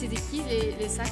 C'était qui les sacs?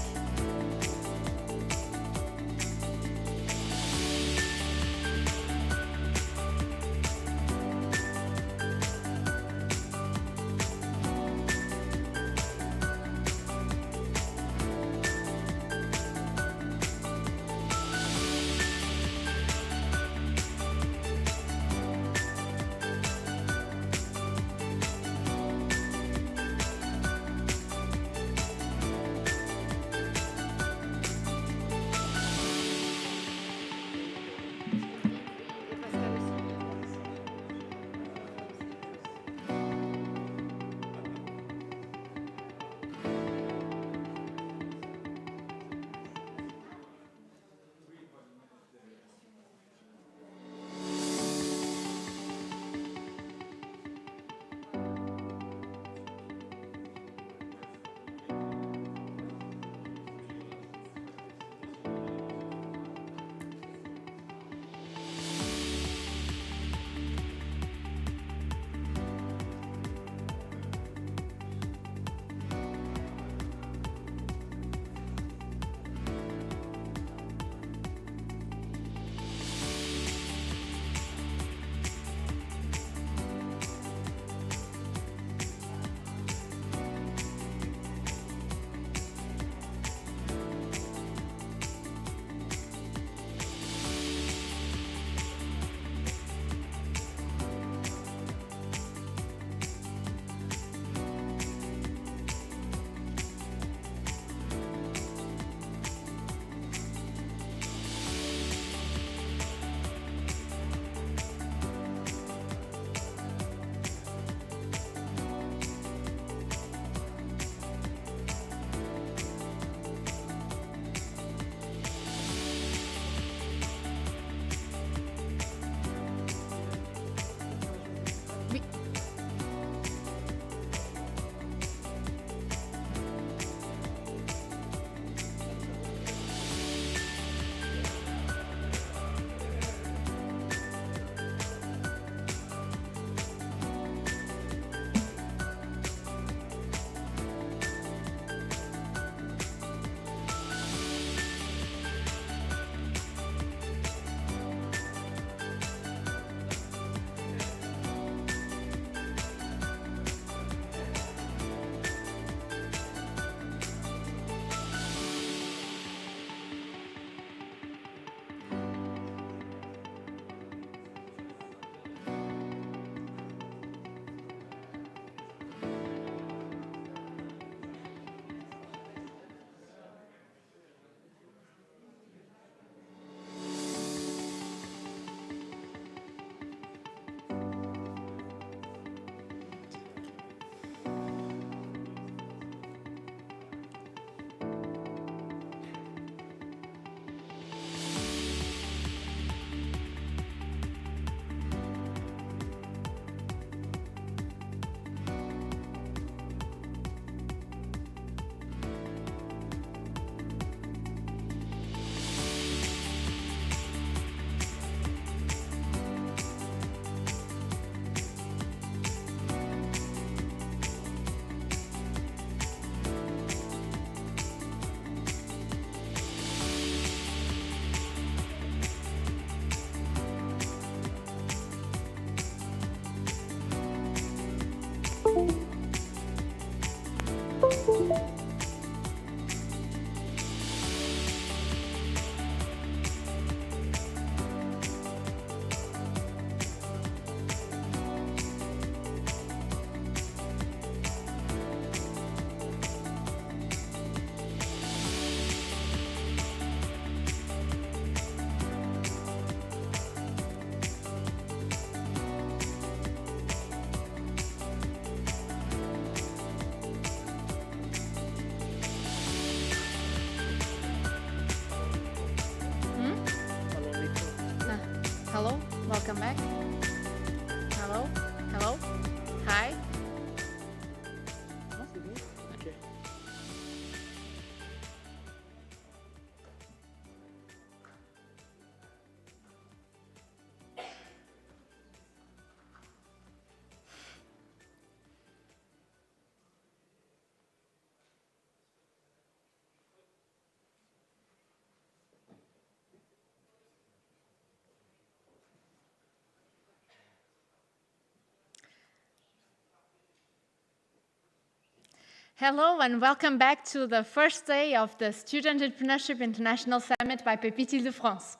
Hello and welcome back to the first day of the Student Entrepreneurship International Summit by Pépite Île-de-France.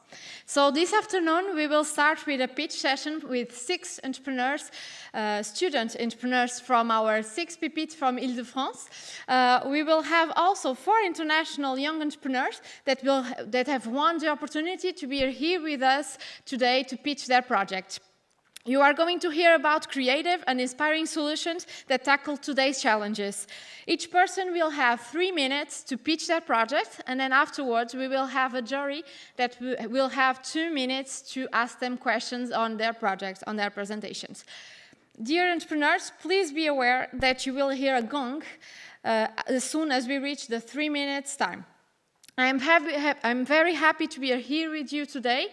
So this afternoon we will start with a pitch session with 6 entrepreneurs, student entrepreneurs from our 6 Pépites from Île-de-France. We will have also 4 international young entrepreneurs that have won the opportunity to be here with us today to pitch their project. You are going to hear about creative and inspiring solutions that tackle today's challenges. Each person will have 3 minutes to pitch their project, and then afterwards we will have a jury that will have 2 minutes to ask them questions on their projects, on their presentations. Dear entrepreneurs, please be aware that you will hear a gong as soon as we reach the 3 minutes time. I'm very happy to be here with you today,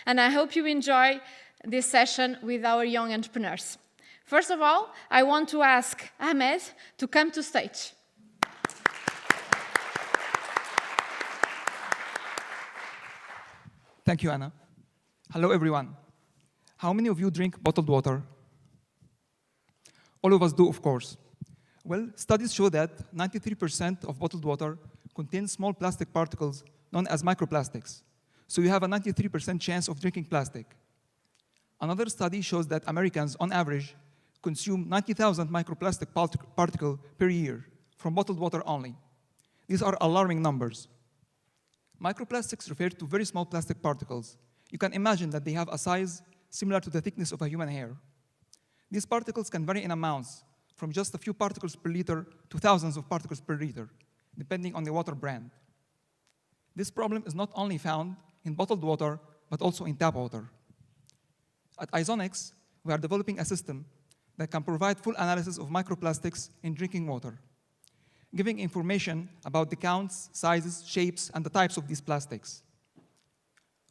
and I hope you enjoy this session with our young entrepreneurs. First of all, I want to ask Ahmed to come to stage. Thank you, Anna. Hello, everyone. How many of you drink bottled water? All of us do, of course. Well, studies show that 93% of bottled water contains small plastic particles known as microplastics. So you have a 93% chance of drinking plastic. Another study shows that Americans, on average, consume 90,000 microplastic particles per year from bottled water only. These are alarming numbers. Microplastics refer to very small plastic particles. You can imagine that they have a size similar to the thickness of a human hair. These particles can vary in amounts, from just a few particles per liter to thousands of particles per liter, depending on the water brand. This problem is not only found in bottled water, but also in tap water. At Isonics, we are developing a system that can provide full analysis of microplastics in drinking water, giving information about the counts, sizes, shapes, and the types of these plastics.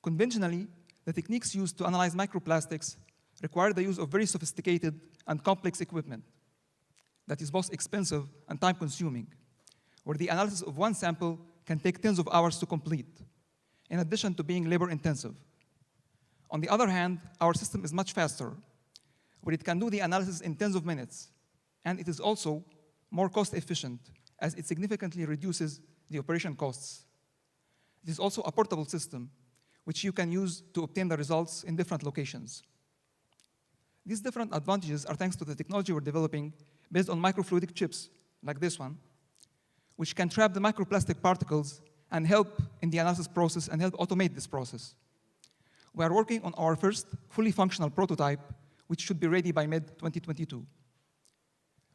Conventionally, the techniques used to analyze microplastics require the use of very sophisticated and complex equipment that is both expensive and time-consuming, where the analysis of one sample can take tens of hours to complete, in addition to being labor-intensive. On the other hand, our system is much faster, where it can do the analysis in tens of minutes, and it is also more cost-efficient, as it significantly reduces the operation costs. It is also a portable system, which you can use to obtain the results in different locations. These different advantages are thanks to the technology we're developing based on microfluidic chips, like this one, which can trap the microplastic particles and help in the analysis process and help automate this process. We are working on our first fully functional prototype, which should be ready by mid-2022.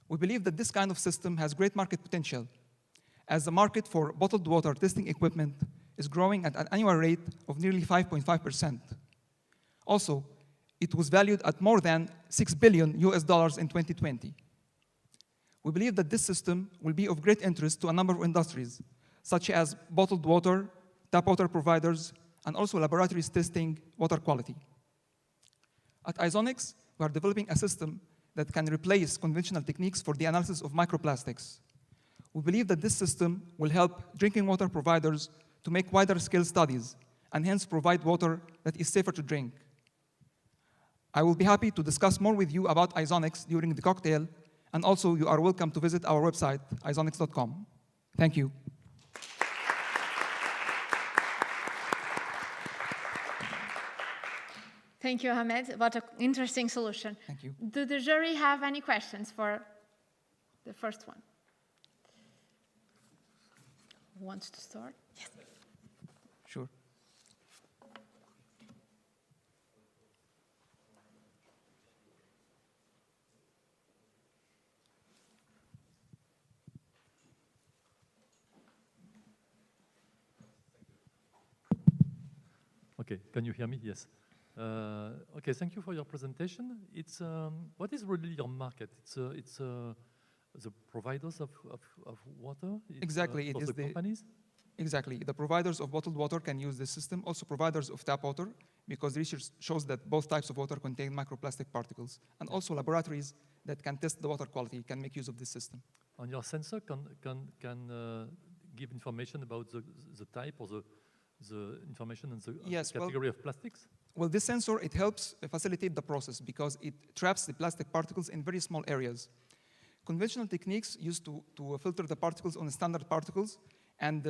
We believe that this kind of system has great market potential, as the market for bottled water testing equipment is growing at an annual rate of nearly 5.5%. Also, it was valued at more than $6 billion in 2020. We believe that this system will be of great interest to a number of industries, such as bottled water, tap water providers, and also laboratories testing water quality. At Isonics, we are developing a system that can replace conventional techniques for the analysis of microplastics. We believe that this system will help drinking water providers to make wider scale studies and hence provide water that is safer to drink. I will be happy to discuss more with you about Isonics during the cocktail, and also you are welcome to visit our website, isonics.com. Thank you. Thank you, Ahmed. What an interesting solution. Thank you. Do the jury have any questions for the first one? Who wants to start? Yes. Sure. Okay, can you hear me? Yes. Okay, thank you for your presentation. It's what is really your market? It's the providers of water. Exactly, it is the companies. Exactly, the providers of bottled water can use this system. Also, providers of tap water, because research shows that both types of water contain microplastic particles, and also laboratories that can test the water quality can make use of this system. And your sensor can give information about the type or the information and the category of plastics? Well, this sensor, it helps facilitate the process because it traps the plastic particles in very small areas. Conventional techniques used to filter the particles on standard particles, and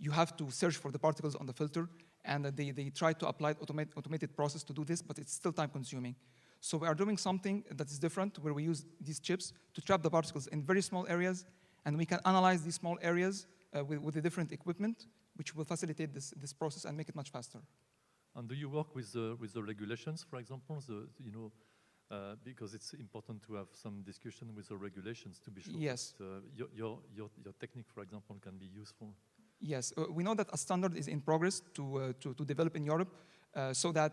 you have to search for the particles on the filter, and they try to apply automated process to do this, but it's still time consuming. So we are doing something that is different, where we use these chips to trap the particles in very small areas, and we can analyze these small areas with the different equipment, which will facilitate this process and make it much faster. And do you work with the regulations, for example? Because it's important to have some discussion with the regulations to be sure Yes. that your technique, for example, can be useful. Yes, we know that a standard is in progress to develop in Europe, so that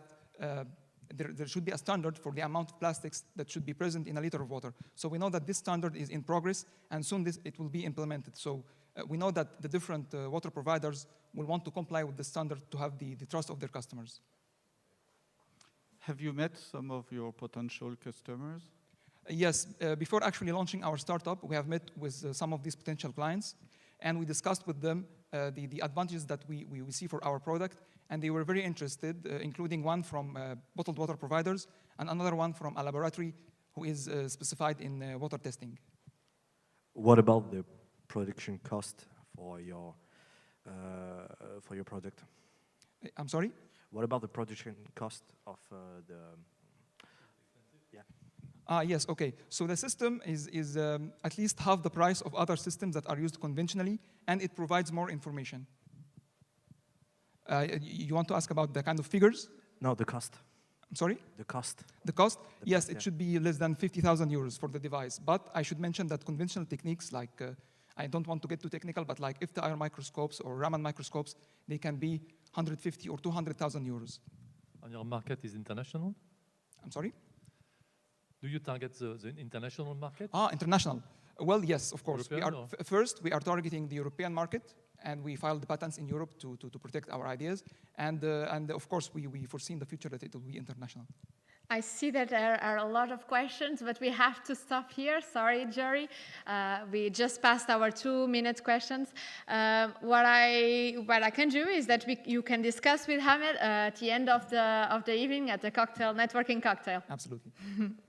there should be a standard for the amount of plastics that should be present in a liter of water. So we know that this standard is in progress, and soon it will be implemented. So we know that the different water providers will want to comply with the standard to have the trust of their customers. Have you met some of your potential customers? Yes, before actually launching our startup, we have met with some of these potential clients, and we discussed with them the advantages that we see for our product, and they were very interested, including one from bottled water providers and another one from a laboratory who is specified in water testing. What about the production cost for your product? I'm sorry? What about the production cost of the? Yes, okay. So the system is at least half the price of other systems that are used conventionally, and it provides more information. You want to ask about the kind of figures? No, the cost. I'm sorry? The cost. The cost? The Yes, cost, it yeah. should be less than 50,000 euros for the device. But I should mention that conventional techniques like, I don't want to get too technical, but like FTIR microscopes or Raman microscopes, they can be 150 or 200,000 euros. And your market is international? I'm sorry? Do you target the international market? International. Well, yes, of course. European, First, we are targeting the European market, and we filed the patents in Europe to protect our ideas. And of course, we foresee in the future that it will be international. I see that there are a lot of questions, but we have to stop here. Sorry, Jerry. We just passed our 2-minute questions. What I can do is that you can discuss with Hamed at the end of the evening at the networking cocktail. Absolutely.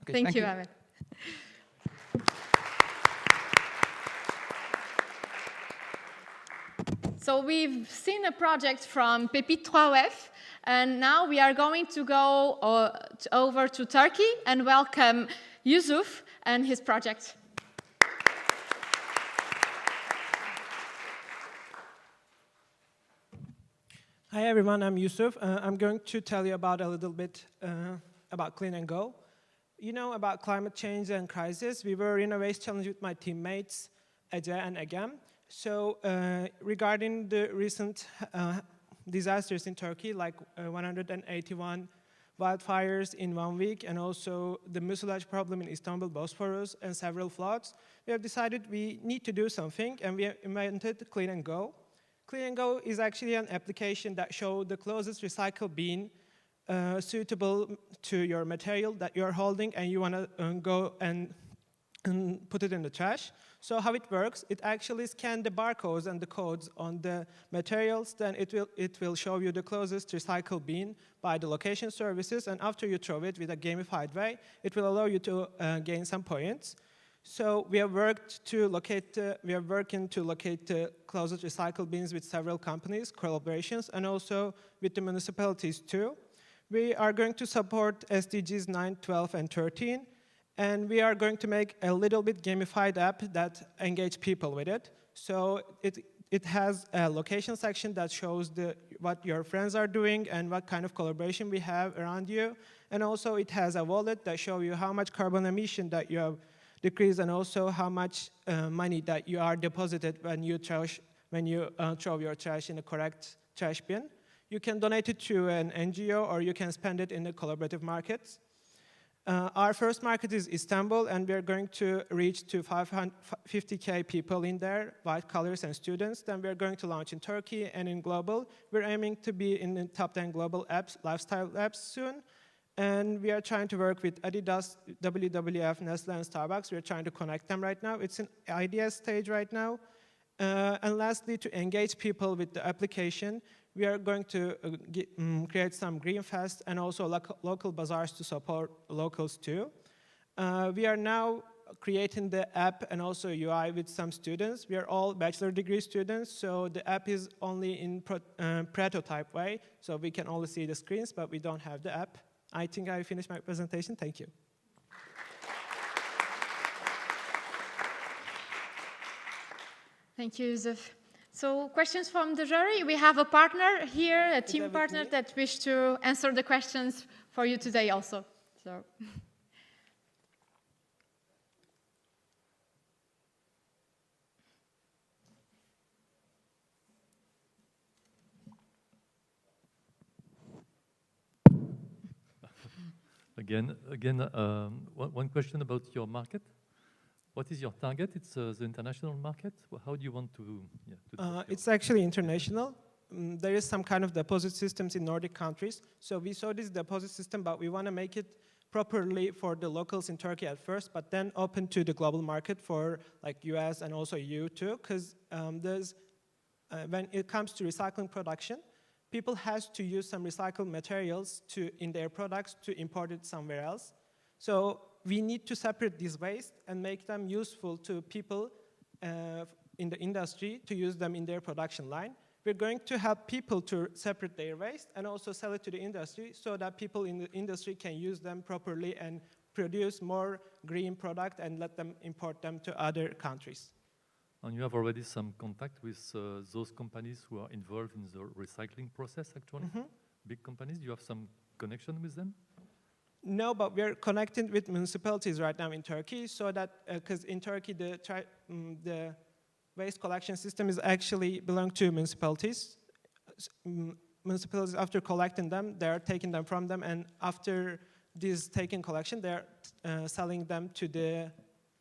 Okay, Thank you, Hamed. So we've seen a project from Pépite Île-de-France, and now we are going to go over to Turkey and welcome Yusuf and his project. Hi everyone, I'm Yusuf. I'm going to tell you about a little bit about Clean and Go. You know about climate change and crisis. We were in a race challenge with my teammates, Ece and Egem. So regarding the recent disasters in Turkey, like 181 wildfires in 1 week, and also the mucilage problem in Istanbul, Bosphorus, and several floods, we have decided we need to do something, and we invented Clean and Go. Clean and Go is actually an application that shows the closest recycle bin suitable to your material that you're holding, and you want to go and put it in the trash. So how it works, it actually scans the barcodes and the codes on the materials, then it will show you the closest recycle bin by the location services, and after you throw it with a gamified way, it will allow you to gain some points. So we are working to locate the closest recycle bins with several companies, collaborations, and also with the municipalities too. We are going to support SDGs 9, 12, and 13. And we are going to make a little bit gamified app that engage people with it. So it has a location section that shows what your friends are doing and what kind of collaboration we have around you. And also it has a wallet that shows you how much carbon emission that you have decreased, and also how much money that you are deposited when you throw your trash in the correct trash bin. You can donate it to an NGO, or you can spend it in the collaborative markets. Our first market is Istanbul, and we're going to reach to 50K people in there, white collars and students. Then we're going to launch in Turkey and in global. We're aiming to be in the top 10 global apps, lifestyle apps soon. And we are trying to work with Adidas, WWF, Nestle, and Starbucks. We're trying to connect them right now. It's in idea stage right now. And lastly, to engage people with the application, we are going to create some green fest and also local bazaars to support locals too. We are now creating the app and also UI with some students. We are all bachelor degree students, so the app is only in prototype way, so we can only see the screens, but we don't have the app. I think I finished my presentation. Thank you. Thank you, Yusuf. So questions from the jury? We have a partner here, a team partner that wish to answer the questions for you today also. So. One question about your market. What is your target? It's the international market. How do you want to? It's actually international. There is some kind of deposit systems in Nordic countries. So we saw this deposit system, but we want to make it properly for the locals in Turkey at first, but then open to the global market for like US and also EU too. Because when it comes to recycling production, people has to use some recycled materials in their products to import it somewhere else. So we need to separate this waste and make them useful to people in the industry to use them in their production line. We're going to help people to separate their waste and also sell it to the industry so that people in the industry can use them properly and produce more green product and let them import them to other countries. And you have already some contact with those companies who are involved in the recycling process, actually? Big companies, do you have some connection with them? No, but we're connected with municipalities right now in Turkey, so that, because in Turkey the waste collection system is actually belong to municipalities. Municipalities, after collecting them, they're taking them from them, and after this taking collection, they're selling them to the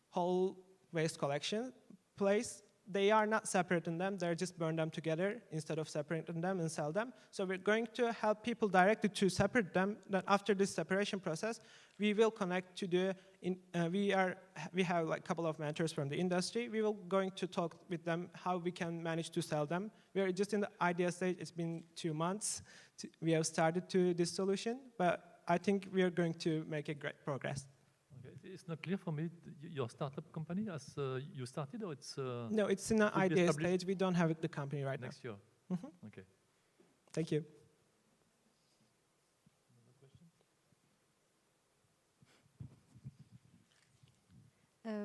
whole waste collection place. They are not separating them, they're just burn them together instead of separating them and sell them. So we're going to help people directly to separate them. Then after this separation process, we will connect to the, we have like a couple of mentors from the industry. We will going to talk with them how we can manage to sell them. We're just in the idea stage, it's been 2 months. We have started to this solution, but I think we are going to make a great progress. It's not clear for me, your startup company, as you started, or it's... No, it's in the idea stage. We don't have the company right next now. Next year? Okay. Thank you.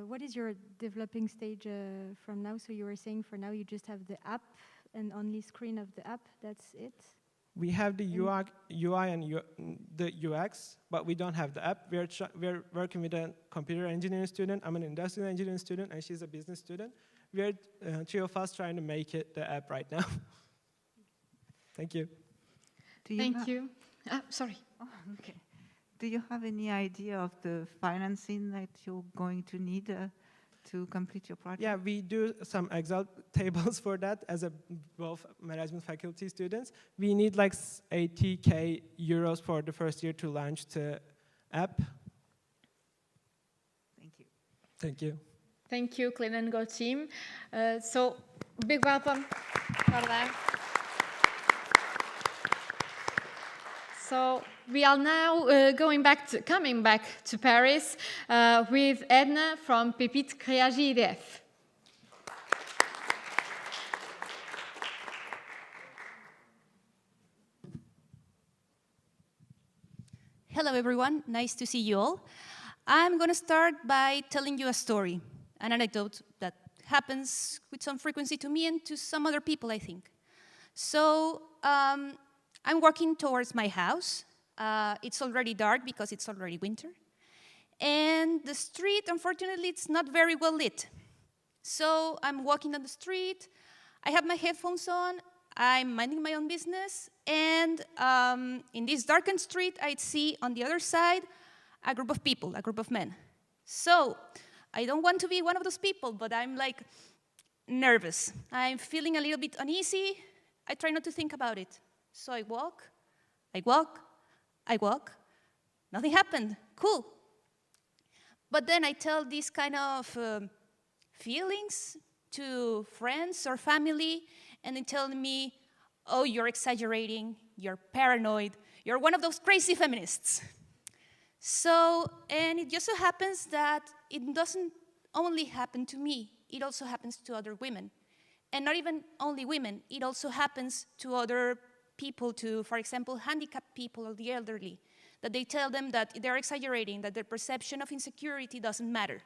What is your developing stage from now? So you were saying for now you just have the app and only screen of the app, that's it? We have the UI and the UX, but we don't have the app. We're working with a computer engineering student. I'm an industrial engineering student, and she's a business student. We're 3 of us trying to make it the app right now. Thank you. Thank you. Sorry. Oh, okay. Do you have any idea of the financing that you're going to need to complete your project? Yeah, we do some Excel tables for that as both management faculty students. We need like 80K euros for the first year to launch the app. Thank you. Thank you. Thank you, Clean and Go team. So, big welcome for them. So we are now coming back to Paris with Edna from pepite-idf. Hello everyone, nice to see you all. I'm going to start by telling you a story, an anecdote that happens with some frequency to me and to some other people, I think. So, I'm walking towards my house. It's already dark because it's already winter. And the street, unfortunately, it's not very well lit. So I'm walking on the street, I have my headphones on, I'm minding my own business, and in this darkened street, I'd see on the other side a group of people, a group of men. So I don't want to be one of those people, but I'm like nervous. I'm feeling a little bit uneasy. I try not to think about it. So I walk, nothing happened, cool. But then I tell these kind of feelings to friends or family, and they tell me, oh, you're exaggerating, you're paranoid, you're one of those crazy feminists. So, and it just so happens that it doesn't only happen to me, it also happens to other women. And not even only women, it also happens to other people, to, for example, handicapped people or the elderly, that they tell them that they're exaggerating, that their perception of insecurity doesn't matter.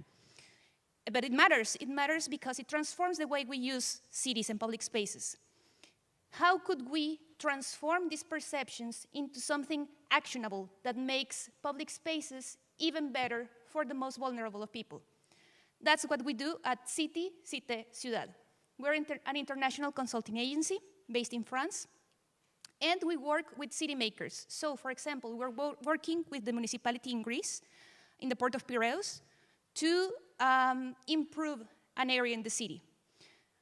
But it matters because it transforms the way we use cities and public spaces. How could we transform these perceptions into something actionable that makes public spaces even better for the most vulnerable of people? That's what we do at City, Cité, Ciudad. We're an international consulting agency based in France, and we work with city makers. So, for example, we're working with the municipality in Greece, in the port of Piraeus, to improve an area in the city.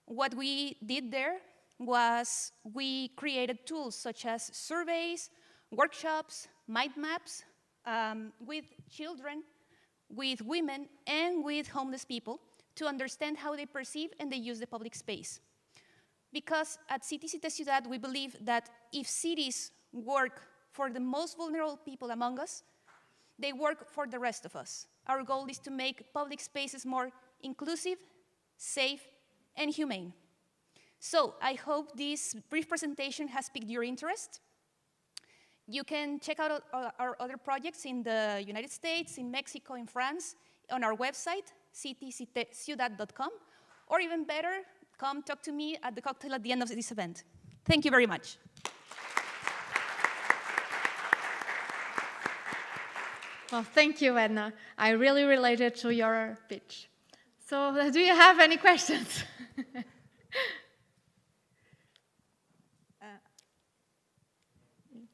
What we did there was we created tools such as surveys, workshops, mind maps with children, with women, and with homeless people to understand how they perceive and they use the public space. Because at City, Cité, Ciudad, we believe that if cities work for the most vulnerable people among us, they work for the rest of us. Our goal is to make public spaces more inclusive, safe, and humane. So I hope this brief presentation has piqued your interest. You can check out our other projects in the United States, in Mexico, in France, on our website, cityciteciudad.com, or even better, come talk to me at the cocktail at the end of this event. Thank you very much. Well, thank you, Edna. I really related to your pitch. So, do you have any questions?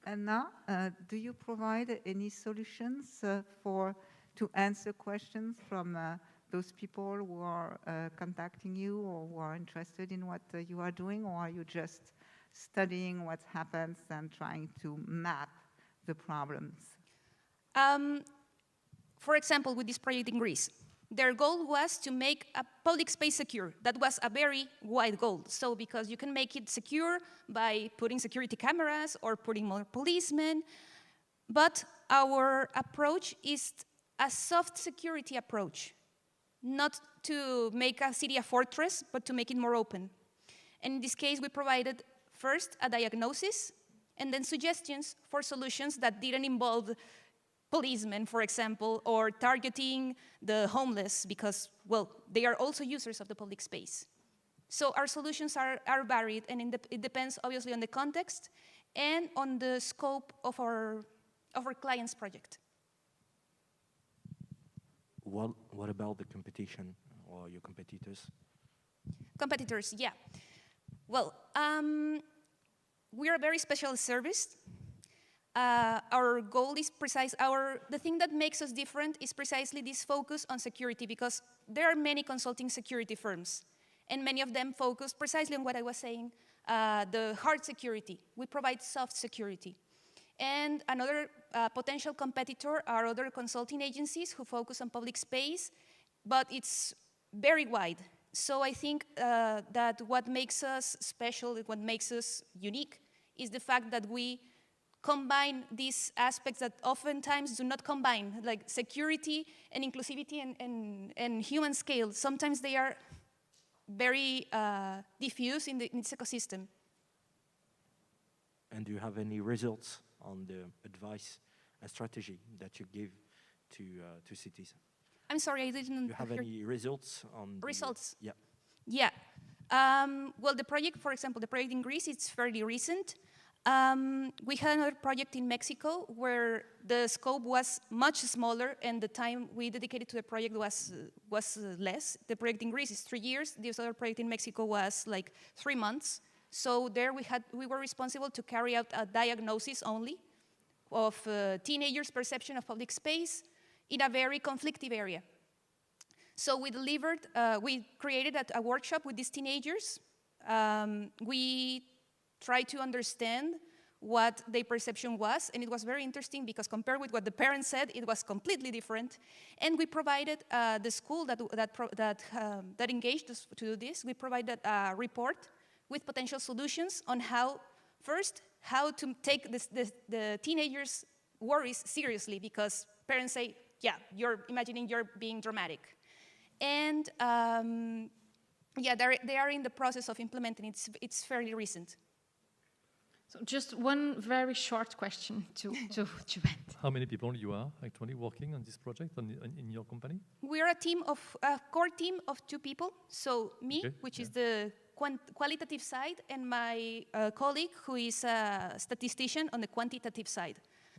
Anna, do you provide any solutions to answer questions from those people who are contacting you or who are interested in what you are doing, or are you just studying what happens and trying to map the problems? For example, with this project in Greece, their goal was to make a public space secure. That was a very wide goal. So because you can make it secure by putting security cameras or putting more policemen. But our approach is a soft security approach, not to make a city a fortress, but to make it more open. And in this case, we provided first a diagnosis and then suggestions for solutions that didn't involve policemen, for example, or targeting the homeless because, well, they are also users of the public space. So our solutions are varied, and it depends obviously on the context and on the scope of our client's project. What about the competition or your competitors? Competitors, yeah. Well, we are a very special service. Our goal is precise. The thing that makes us different is precisely this focus on security, because there are many consulting security firms, and many of them focus precisely on what I was saying, the hard security. We provide soft security. And another potential competitor are other consulting agencies who focus on public space, but it's very wide. So I think that what makes us special, what makes us unique, is the fact that we combine these aspects that oftentimes do not combine, like security and inclusivity and human scale. Sometimes they are very diffuse in this ecosystem. And do you have any results on the advice and strategy that you give to cities? I'm sorry, I didn't. Do you have any results on results? Yeah. Yeah. Well, the project, for example, the project in Greece, it's fairly recent. We had another project in Mexico where the scope was much smaller and the time we dedicated to the project was less. The project in Greece is 3 years. This other project in Mexico was like 3 months. So there we were responsible to carry out a diagnosis only of teenagers' perception of public space in a very conflictive area. So we created a workshop with these teenagers. We tried to understand what their perception was, and it was very interesting because compared with what the parents said, it was completely different. And we provided the school that engaged us to do this. We provided a report with potential solutions on how to take the teenagers' worries seriously, because parents say, yeah, you're imagining you're being dramatic. And yeah, they are in the process of implementing. It's fairly recent. So just one very short question to end. How many people you are actually working on this project in your company? We are a core team of 2 people. So me, which is the qualitative side, and my colleague, who is a statistician on the quantitative side.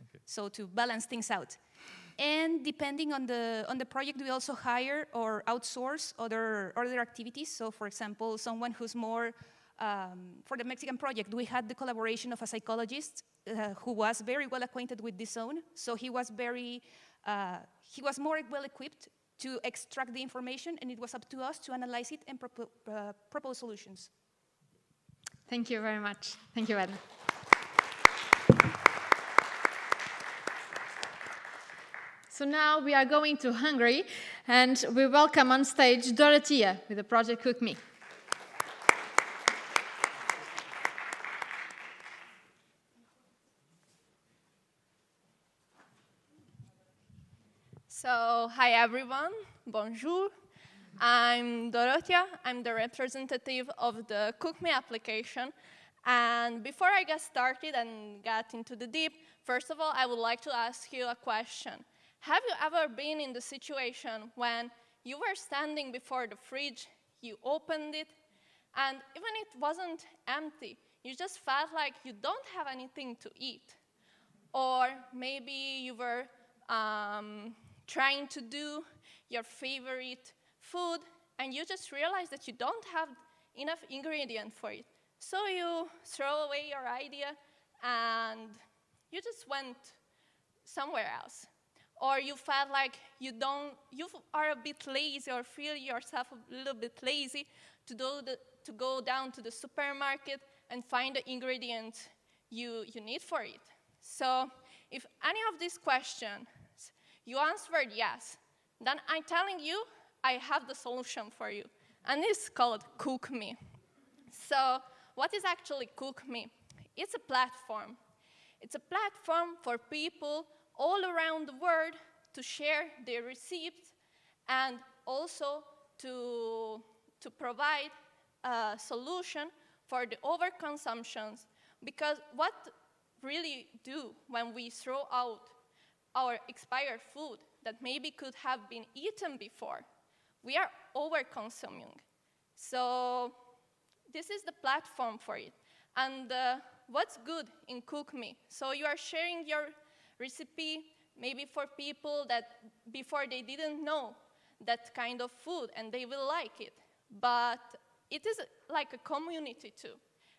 Okay. So to balance things out. And depending on the project, we also hire or outsource other activities. So for example, someone who's more, for the Mexican project, we had the collaboration of a psychologist who was very well acquainted with this zone. So he was more well equipped to extract the information, and it was up to us to analyze it and propose solutions. Thank you very much. Thank you, Ed. So now we are going to Hungary, and we welcome on stage Dorothea with the project Cook Me. So, hi everyone, bonjour. I'm Dorothea, I'm the representative of the Cook Me application. And before I get started and get into the deep, first of all, I would like to ask you a question. Have you ever been in the situation when you were standing before the fridge, you opened it, and even it wasn't empty, you just felt like you don't have anything to eat? Or maybe you were trying to do your favorite food, and you just realized that you don't have enough ingredient for it. So you throw away your idea, and you just went somewhere else. Or you felt like you are a bit lazy, or feel yourself a little bit lazy to go down to the supermarket and find the ingredients you need for it. So if any of these questions you answered yes, then I'm telling you I have the solution for you. And it's called Cook Me. So what is actually Cook Me? It's a platform. It's a platform for people all around the world to share their recipes, and also to provide a solution for the overconsumptions. Because what really do when we throw out our expired food that maybe could have been eaten before? We are over-consuming. So this is the platform for it. And what's good in Cook Me? So you are sharing your recipe maybe for people that before they didn't know that kind of food and they will like it. But it is like a community too.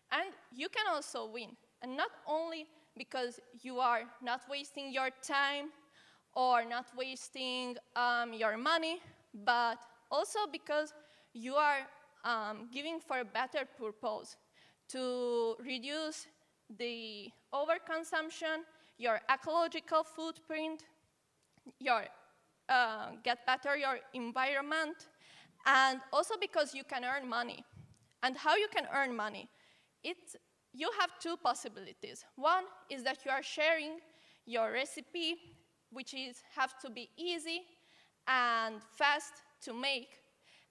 And you can also win. And not only because you are not wasting your time or not wasting your money, but also because you are giving for a better purpose, to reduce the overconsumption, your ecological footprint, get better your environment, and also because you can earn money. And how you can earn money? You have 2 possibilities. One is that you are sharing your recipe, which have to be easy and fast to make.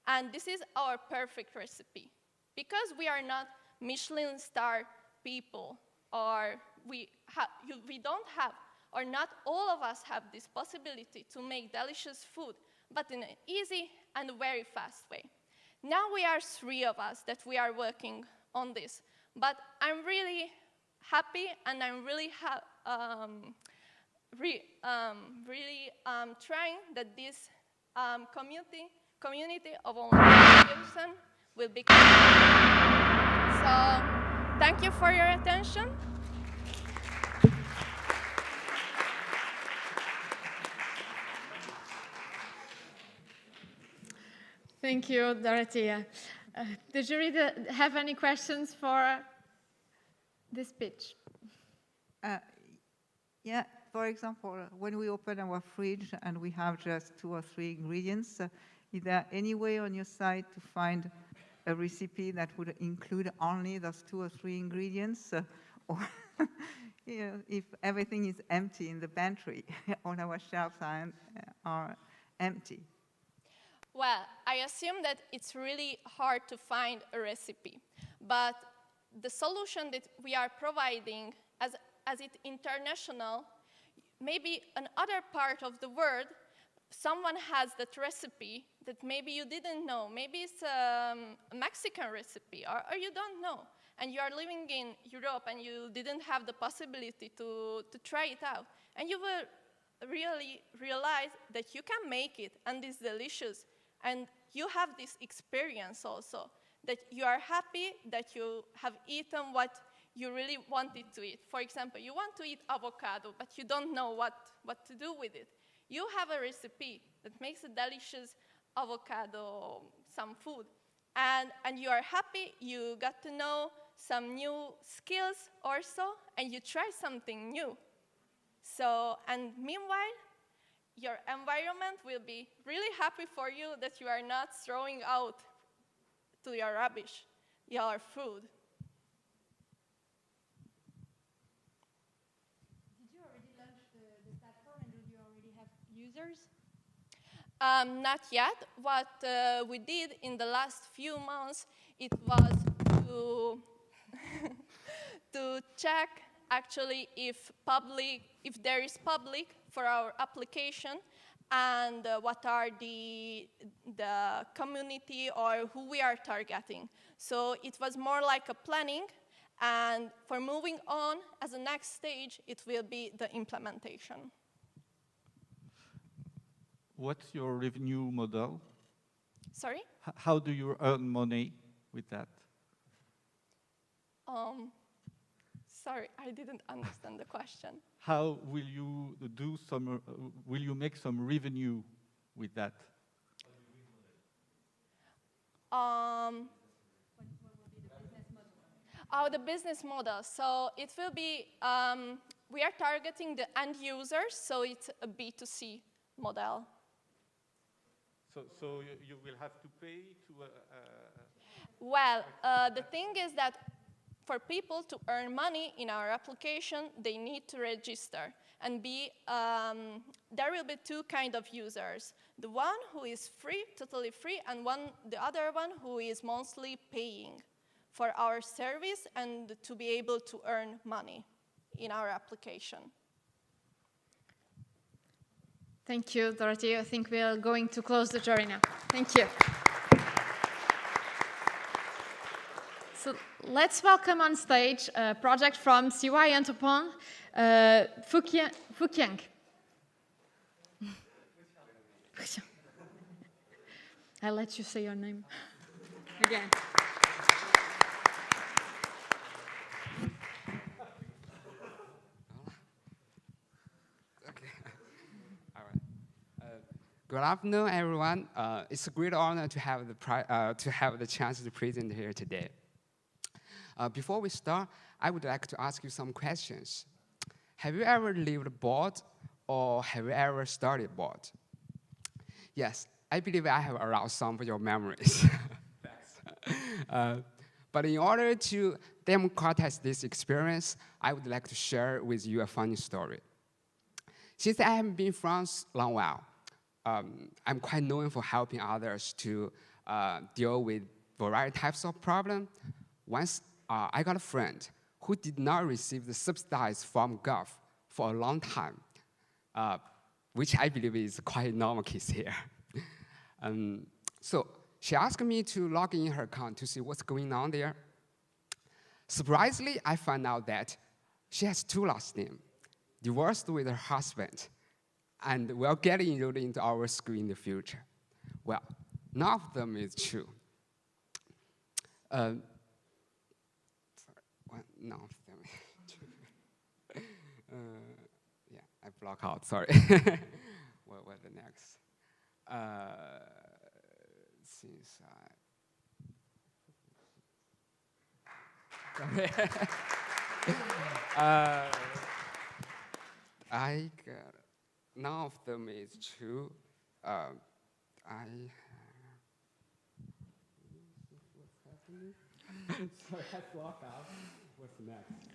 And this is our perfect recipe. Because we are not Michelin star people, or we don't have, or not all of us have this possibility to make delicious food, but in an easy and very fast way. Now we are 3 of us that we are working on this. But I'm really happy, and I'm really trying that this community of online will become. So thank you for your attention. Thank you, Dorothea. The jury have any questions for this pitch? Yeah, for example, when we open our fridge and we have just 2 or 3 ingredients, is there any way on your site to find a recipe that would include only those 2 or 3 ingredients? Or if everything is empty in the pantry, all our shelves are empty. Well, I assume that it's really hard to find a recipe, but the solution that we are providing, as it's international, maybe another part of the world, someone has that recipe that maybe you didn't know. Maybe it's a Mexican recipe, or you don't know. And you are living in Europe and you didn't have the possibility to try it out. And you will really realize that you can make it and it's delicious. And you have this experience also, that you are happy that you have eaten what you really wanted to eat. For example, you want to eat avocado, but you don't know what to do with it. You have a recipe that makes a delicious avocado, some food. And you are happy, you got to know some new skills also, and you try something new. So, and meanwhile, your environment will be really happy for you that you are not throwing out to your rubbish, your food. Did you already launch the platform and do you already have users? Not yet. What we did in the last few months, it was to check actually if there is public for our application, and what are the community or who we are targeting. So it was more like a planning, and for moving on as a next stage, it will be the implementation. What's your revenue model? Sorry? How do you earn money with that? Sorry, I didn't understand the question. How will you do some? Will you make some revenue with that? What will be the business model? Oh, the business model. So it will be, we are targeting the end users, so it's a B2C model. So you will have to pay to. Well, the thing is that for people to earn money in our application, they need to register and be. There will be two kinds of users: the one who is free, totally free, and the other one who is monthly paying for our service and to be able to earn money in our application. Thank you, Dorothy. I think we are going to close the jury now. Thank you. So let's welcome on stage a project from CY Entrepreneur, Fukiang. I'll let you say your name again. Good afternoon, everyone. It's a great honor to have the chance to present here today. Before we start, I would like to ask you some questions. Have you ever lived bored, or have you ever studied bored? Yes, I believe I have aroused some of your memories. But in order to democratize this experience, I would like to share with you a funny story. Since I have been in France a long while, I'm quite known for helping others to deal with variety types of problems. Once I got a friend who did not receive the subsidies from Gov for a long time, which I believe is quite a normal case here. So she asked me to log in her account to see what's going on there. Surprisingly, I found out that she has two last names, divorced with her husband, and will get enrolled into our school in the future. Well, none of them is true. None of them is true. Yeah, I block out, sorry. What's the next? Since I got none of them is true. What's happening? Sorry, I blocked out. What's next?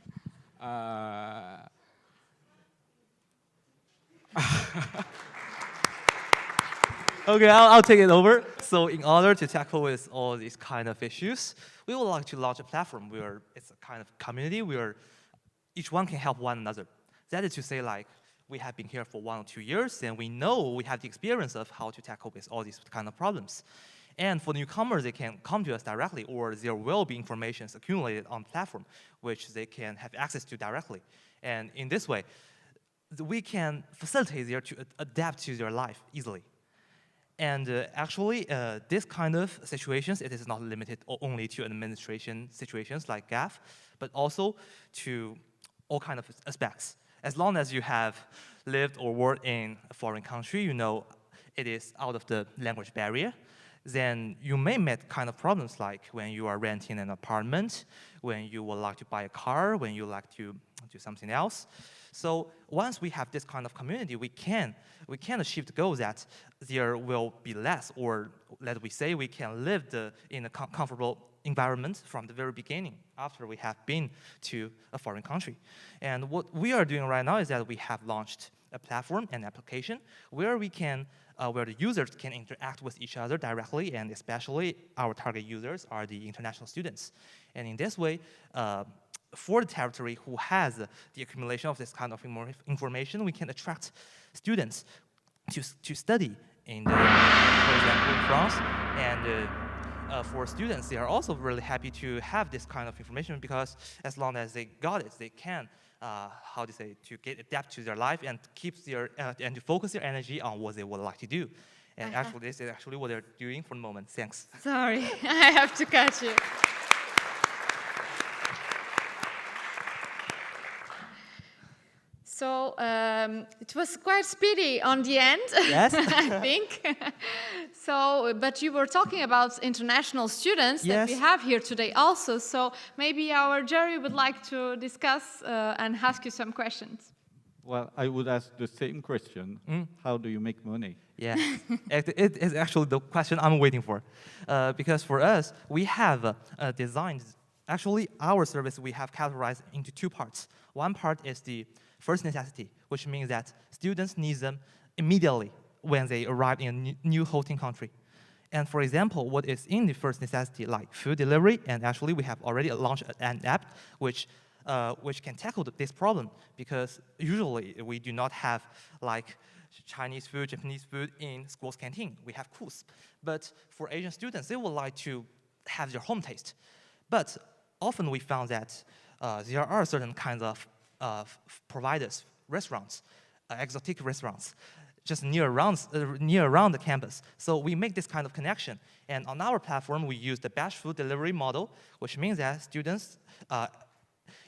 Okay, I'll take it over. So in order to tackle with all these kind of issues, we would like to launch a platform where it's a kind of community where each one can help one another. That is to say, like, we have been here for 1 or 2 years, and we know we have the experience of how to tackle with all these kind of problems. And for newcomers, they can come to us directly, or there will be information accumulated on the platform, which they can have access to directly. And in this way, we can facilitate them to adapt to their life easily. And actually, this kind of situations, it is not limited only to administration situations like GAF, but also to all kind of aspects. As long as you have lived or worked in a foreign country, you know it is out of the language barrier, then you may meet kind of problems like when you are renting an apartment, when you would like to buy a car, when you like to do something else. So once we have this kind of community, we can achieve the goal that there will be less, or let we say we can live in a comfortable environment from the very beginning after we have been to a foreign country. And what we are doing right now is that we have launched a platform and application where we can where the users can interact with each other directly, and especially our target users are the international students. And in this way, for the territory who has the accumulation of this kind of information, we can attract students to study in, for example, in France. And for students, they are also really happy to have this kind of information because as long as they got it, they can, to adapt to their life and keep their and to focus their energy on what they would like to do. And actually, this is actually what they're doing for the moment. Thanks. Sorry, I have to cut you. So it was quite speedy on the end, yes. I think. So, but you were talking about international students that we have here today also. So maybe our jury would like to discuss and ask you some questions. Well, I would ask the same question. How do you make money? Yeah, it is actually the question I'm waiting for. Because for us, we have designed, actually our service we have categorized into 2 parts. One part is the first necessity, which means that students need them immediately when they arrive in a new hosting country. And for example, what is in the first necessity, like food delivery, and actually we have already launched an app which can tackle this problem, because usually we do not have like Chinese food, Japanese food in school's canteen. We have course. But for Asian students, they would like to have their home taste. But often we found that there are certain kinds of providers, restaurants, exotic restaurants, just near around the campus. So we make this kind of connection. And on our platform, we use the batch food delivery model, which means that students,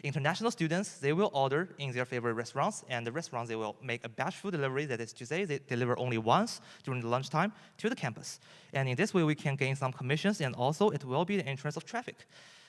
international students, they will order in their favorite restaurants, and the restaurants, they will make a batch food delivery, that is to say, they deliver only once during the lunchtime to the campus. And in this way, we can gain some commissions, and also it will be the entrance of traffic.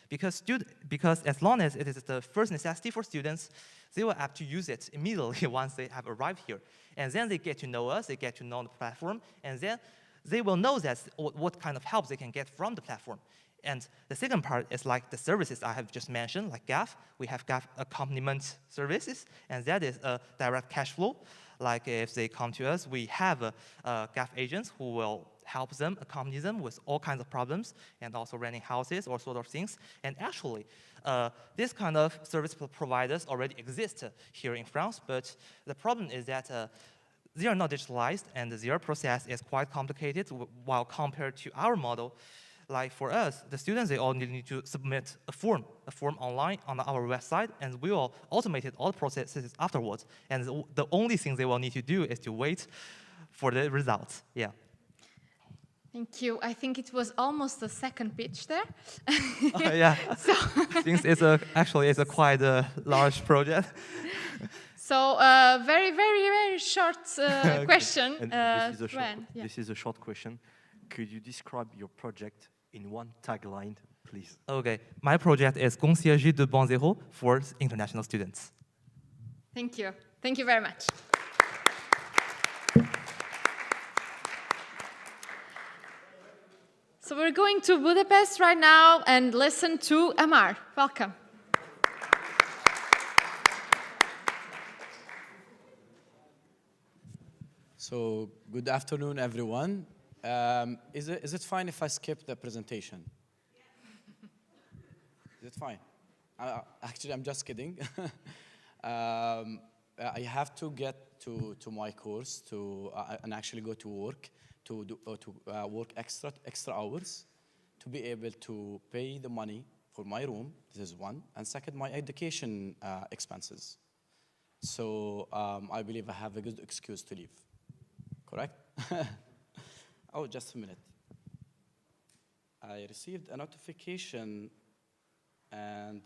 Because as long as it is the first necessity for students, they will have to use it immediately once they have arrived here. And then they get to know us, they get to know the platform, and then they will know that what kind of help they can get from the platform. And the second part is like the services I have just mentioned, like GAF. We have GAF accompaniment services, and that is a direct cash flow. Like if they come to us, we have GAF agents who will help them, accompany them with all kinds of problems, and also renting houses or sort of things. And actually, this kind of service providers already exist here in France, but the problem is that they are not digitalized, and their process is quite complicated, while compared to our model. Like for us, the students, they all need to submit a form online on our website, and we will automate all the processes afterwards. And the only thing they will need to do is to wait for the results. Yeah. Thank you. I think it was almost the second pitch there. Yeah. So since actually it's a quite large project. So very, very, very short question. This is a short question. Could you describe your project in one tagline, please? Okay. My project is Concierge de Bon Zéro for international students. Thank you. Thank you very much. So we're going to Budapest right now and listen to Amar. Welcome. So, good afternoon, everyone. Is it fine if I skip the presentation? Is it fine? Actually, I'm just kidding. I have to get to my course and actually go to work to work extra hours to be able to pay the money for my room. This is one, and second, my education expenses. So I believe I have a good excuse to leave. Correct? Oh, just a minute. I received a notification, and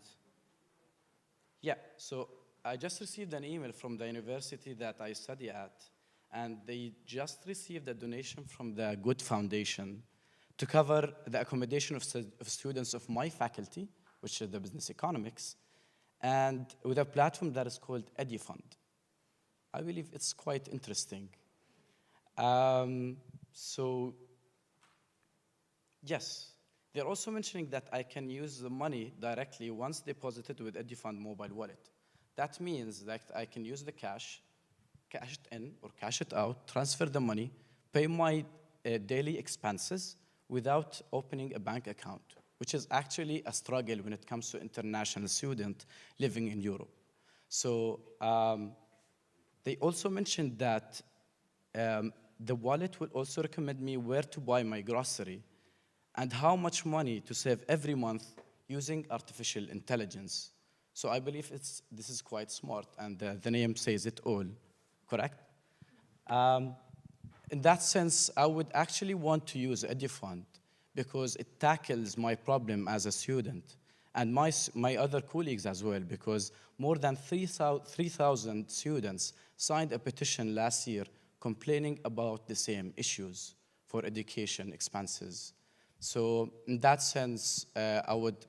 yeah, so I just received an email from the university that I study at, and they just received a donation from the Good Foundation to cover the accommodation of students of my faculty, which is the business economics, and with a platform that is called EduFund. I believe it's quite interesting. So, yes, they're also mentioning that I can use the money directly once deposited with EduFund mobile wallet. That means that I can use the cash it in or cash it out, transfer the money, pay my daily expenses without opening a bank account, which is actually a struggle when it comes to international student living in Europe. So they also mentioned that the wallet will also recommend me where to buy my grocery and how much money to save every month using artificial intelligence. So I believe this is quite smart, and the name says it all, correct? In that sense, I would actually want to use EduFund because it tackles my problem as a student and my other colleagues as well, because more than 3,000 students signed a petition last year complaining about the same issues for education expenses. So in that sense, I would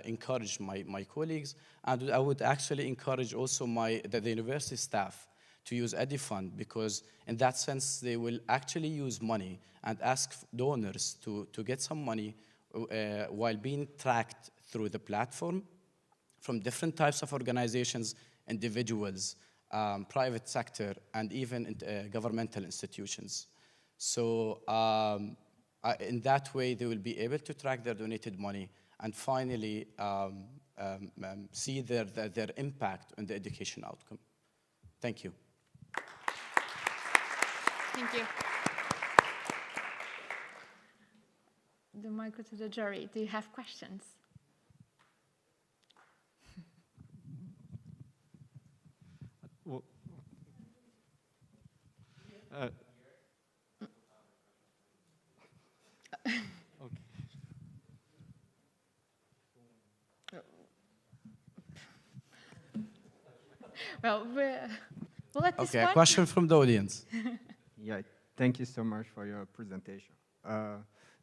encourage my colleagues, and I would actually encourage also the university staff to use EduFund, because in that sense, they will actually use money and ask donors to get some money while being tracked through the platform from different types of organizations, individuals, private sector, and even governmental institutions. So in that way, they will be able to track their donated money and finally see their impact on the education outcome. Thank you. Thank you. The micro to the jury. Do you have questions? Well, okay. Well, we'll let this Okay, a question from the audience. Yeah, thank you so much for your presentation.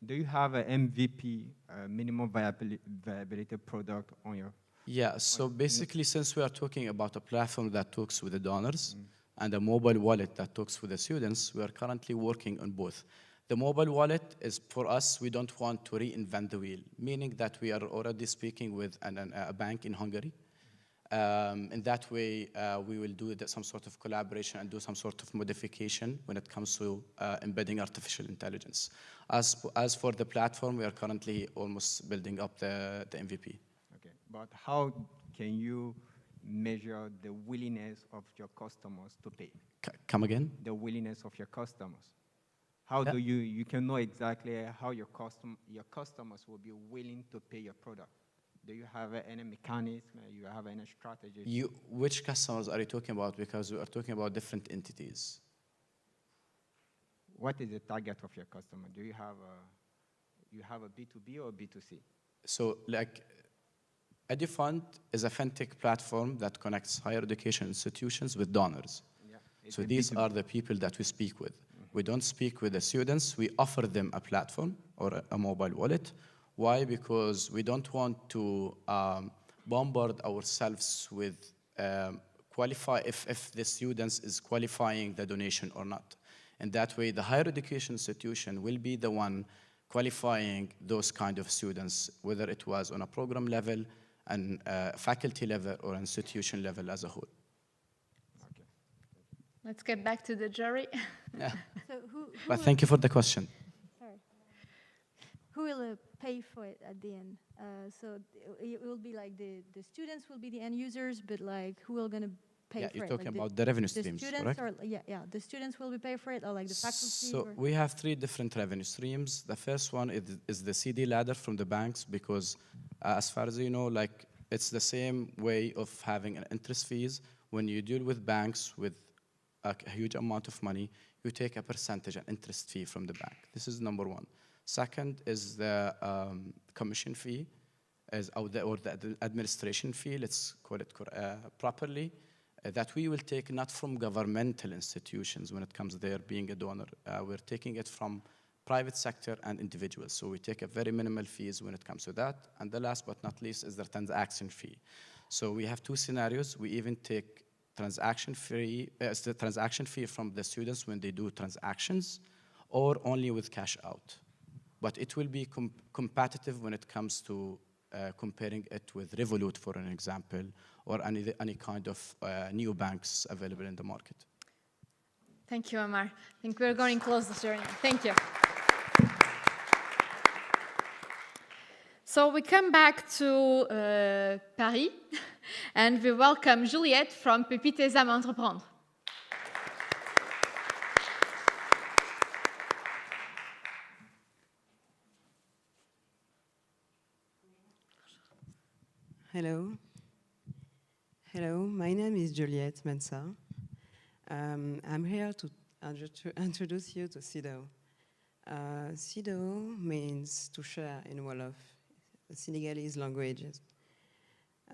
Do you have an MVP, minimum viability product on your? Yeah, so basically, since we are talking about a platform that talks with the donors and a mobile wallet that talks with the students, we are currently working on both. The mobile wallet is, for us, we don't want to reinvent the wheel, meaning that we are already speaking with a bank in Hungary. In that way, we will do some sort of collaboration and do some sort of modification when it comes to embedding artificial intelligence. As for the platform, we are currently almost building up the MVP. Okay, but how can you measure the willingness of your customers to pay? Come again? The willingness of your customers. How do you can know exactly how your customers will be willing to pay your product? Do you have any mechanism? You have any strategy? Which customers are you talking about? Because we are talking about different entities. What is the target of your customer? Do you have a B2B or B2C? So, like, EduFund is a fintech platform that connects higher education institutions with donors. Yeah, so these B2B. Are the people that we speak with. We don't speak with the students. We offer them a platform or a mobile wallet. Why? Because we don't want to bombard ourselves with if the students is qualifying the donation or not. And that way, the higher education institution will be the one qualifying those kind of students, whether it was on a program level, and faculty level, or institution level as a whole. Okay. Let's get back to the jury. Yeah. So who But will- thank you for the question. Sorry. Who will pay for it at the end? So it will be like the students will be the end users, but like who will gonna pay Yeah, for you're it? talking Like about the revenue the streams, students, correct? or the students will be pay for it, or like the faculty. So or we have 3 different revenue streams. The first one is the CD ladder from the banks, because as far as you know, like it's the same way of having an interest fees. When you deal with banks with a huge amount of money, you take a percentage, an interest fee from the bank. This is number 1. Second is the commission fee, or the administration fee, let's call it properly, that we will take not from governmental institutions when it comes there being a donor. We're taking it from private sector and individuals. So we take a very minimal fees when it comes to that. And the last but not least is the transaction fee. So we have 2 scenarios. We even take transaction fee, the transaction fee from the students when they do transactions, or only with cash out. But it will be competitive when it comes to comparing it with Revolut, for an example, or any kind of new banks available in the market. Thank you, Omar. I think we're going to close this journey. Thank you. So we come back to Paris, and we welcome Juliette from Pépite Île-de-France Entreprendre. Hello. Hello, my name is Juliette Mensa. I'm here to introduce you to Sido. Sido means to share in Wolof, Senegalese languages.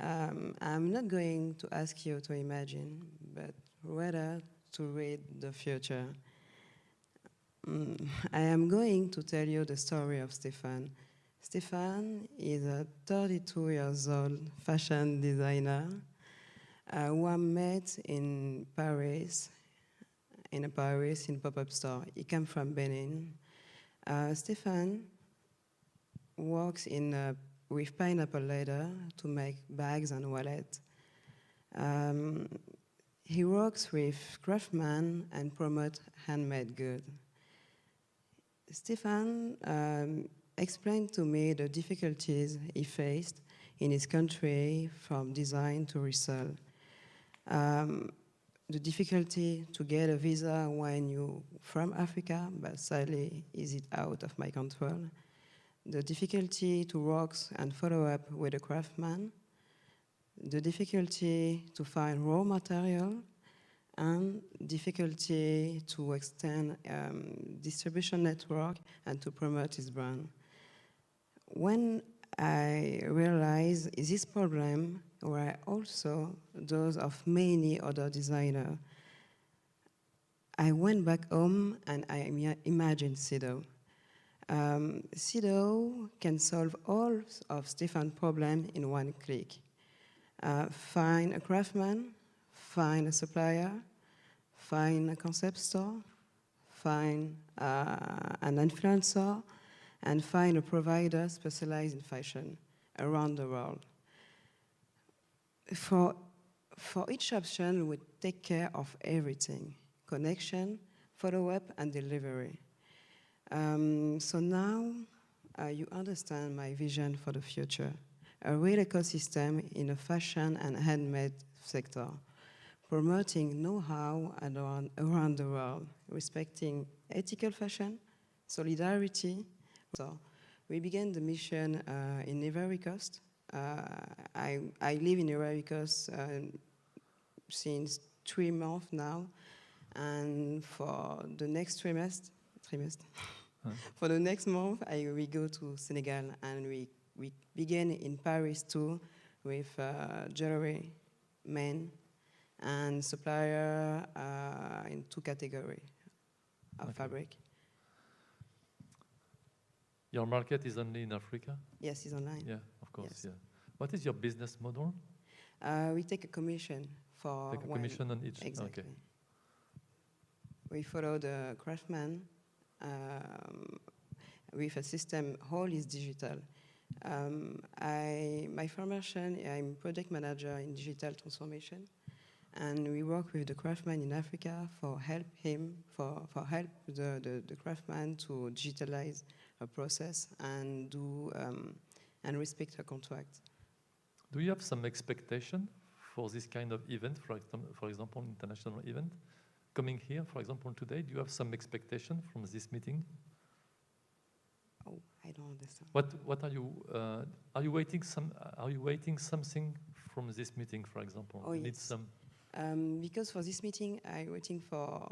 I'm not going to ask you to imagine, but rather to read the future. I am going to tell you the story of Stéphane. Stéphane is a 32 years old fashion designer who I met in Paris, in a pop-up store. He came from Benin. Stéphane works with pineapple leather to make bags and wallets. He works with craftsmen and promotes handmade goods. Stéphane explained to me the difficulties he faced in his country from design to resell. The difficulty to get a visa when you're from Africa, but sadly is it out of my control. The difficulty to work and follow up with a craftsman. The difficulty to find raw material, and difficulty to extend distribution network and to promote his brand. When I realized this problem were also those of many other designers, I went back home and I imagined Sido. Sido can solve all of Stéphane's problems in one click. Find a craftsman, find a supplier, find a concept store, find an influencer, and find a provider specialized in fashion around the world. For each option, we take care of everything: connection, follow-up, and delivery. So now you understand my vision for the future: a real ecosystem in the fashion and handmade sector, promoting know-how around the world, respecting ethical fashion, solidarity. So we began the mission in Ivory Coast. I live in Ivory Coast since 3 months now, and for the next trimester, for the next month, we go to Senegal, and we begin in Paris too with jewelry, men, and supplier in 2 categories of fabric. Your market is only in Africa? Yes, it's online. Yeah, of course, Yes. yeah. What is your business model? We take a commission for Take a commission on each, Exactly. okay. We follow the craftsman with a system, all is digital. My formation, I'm project manager in digital transformation, And we work with the craftsman in Africa for help the craftsman to digitalize a process and do and respect a contract. Do you have some expectation for this kind of event, for example, international event? Coming here, for example, today, do you have some expectation from this meeting? Oh, I don't understand. What are you waiting something from this meeting, for example? Oh, Need yes. some. Because for this meeting, I'm waiting for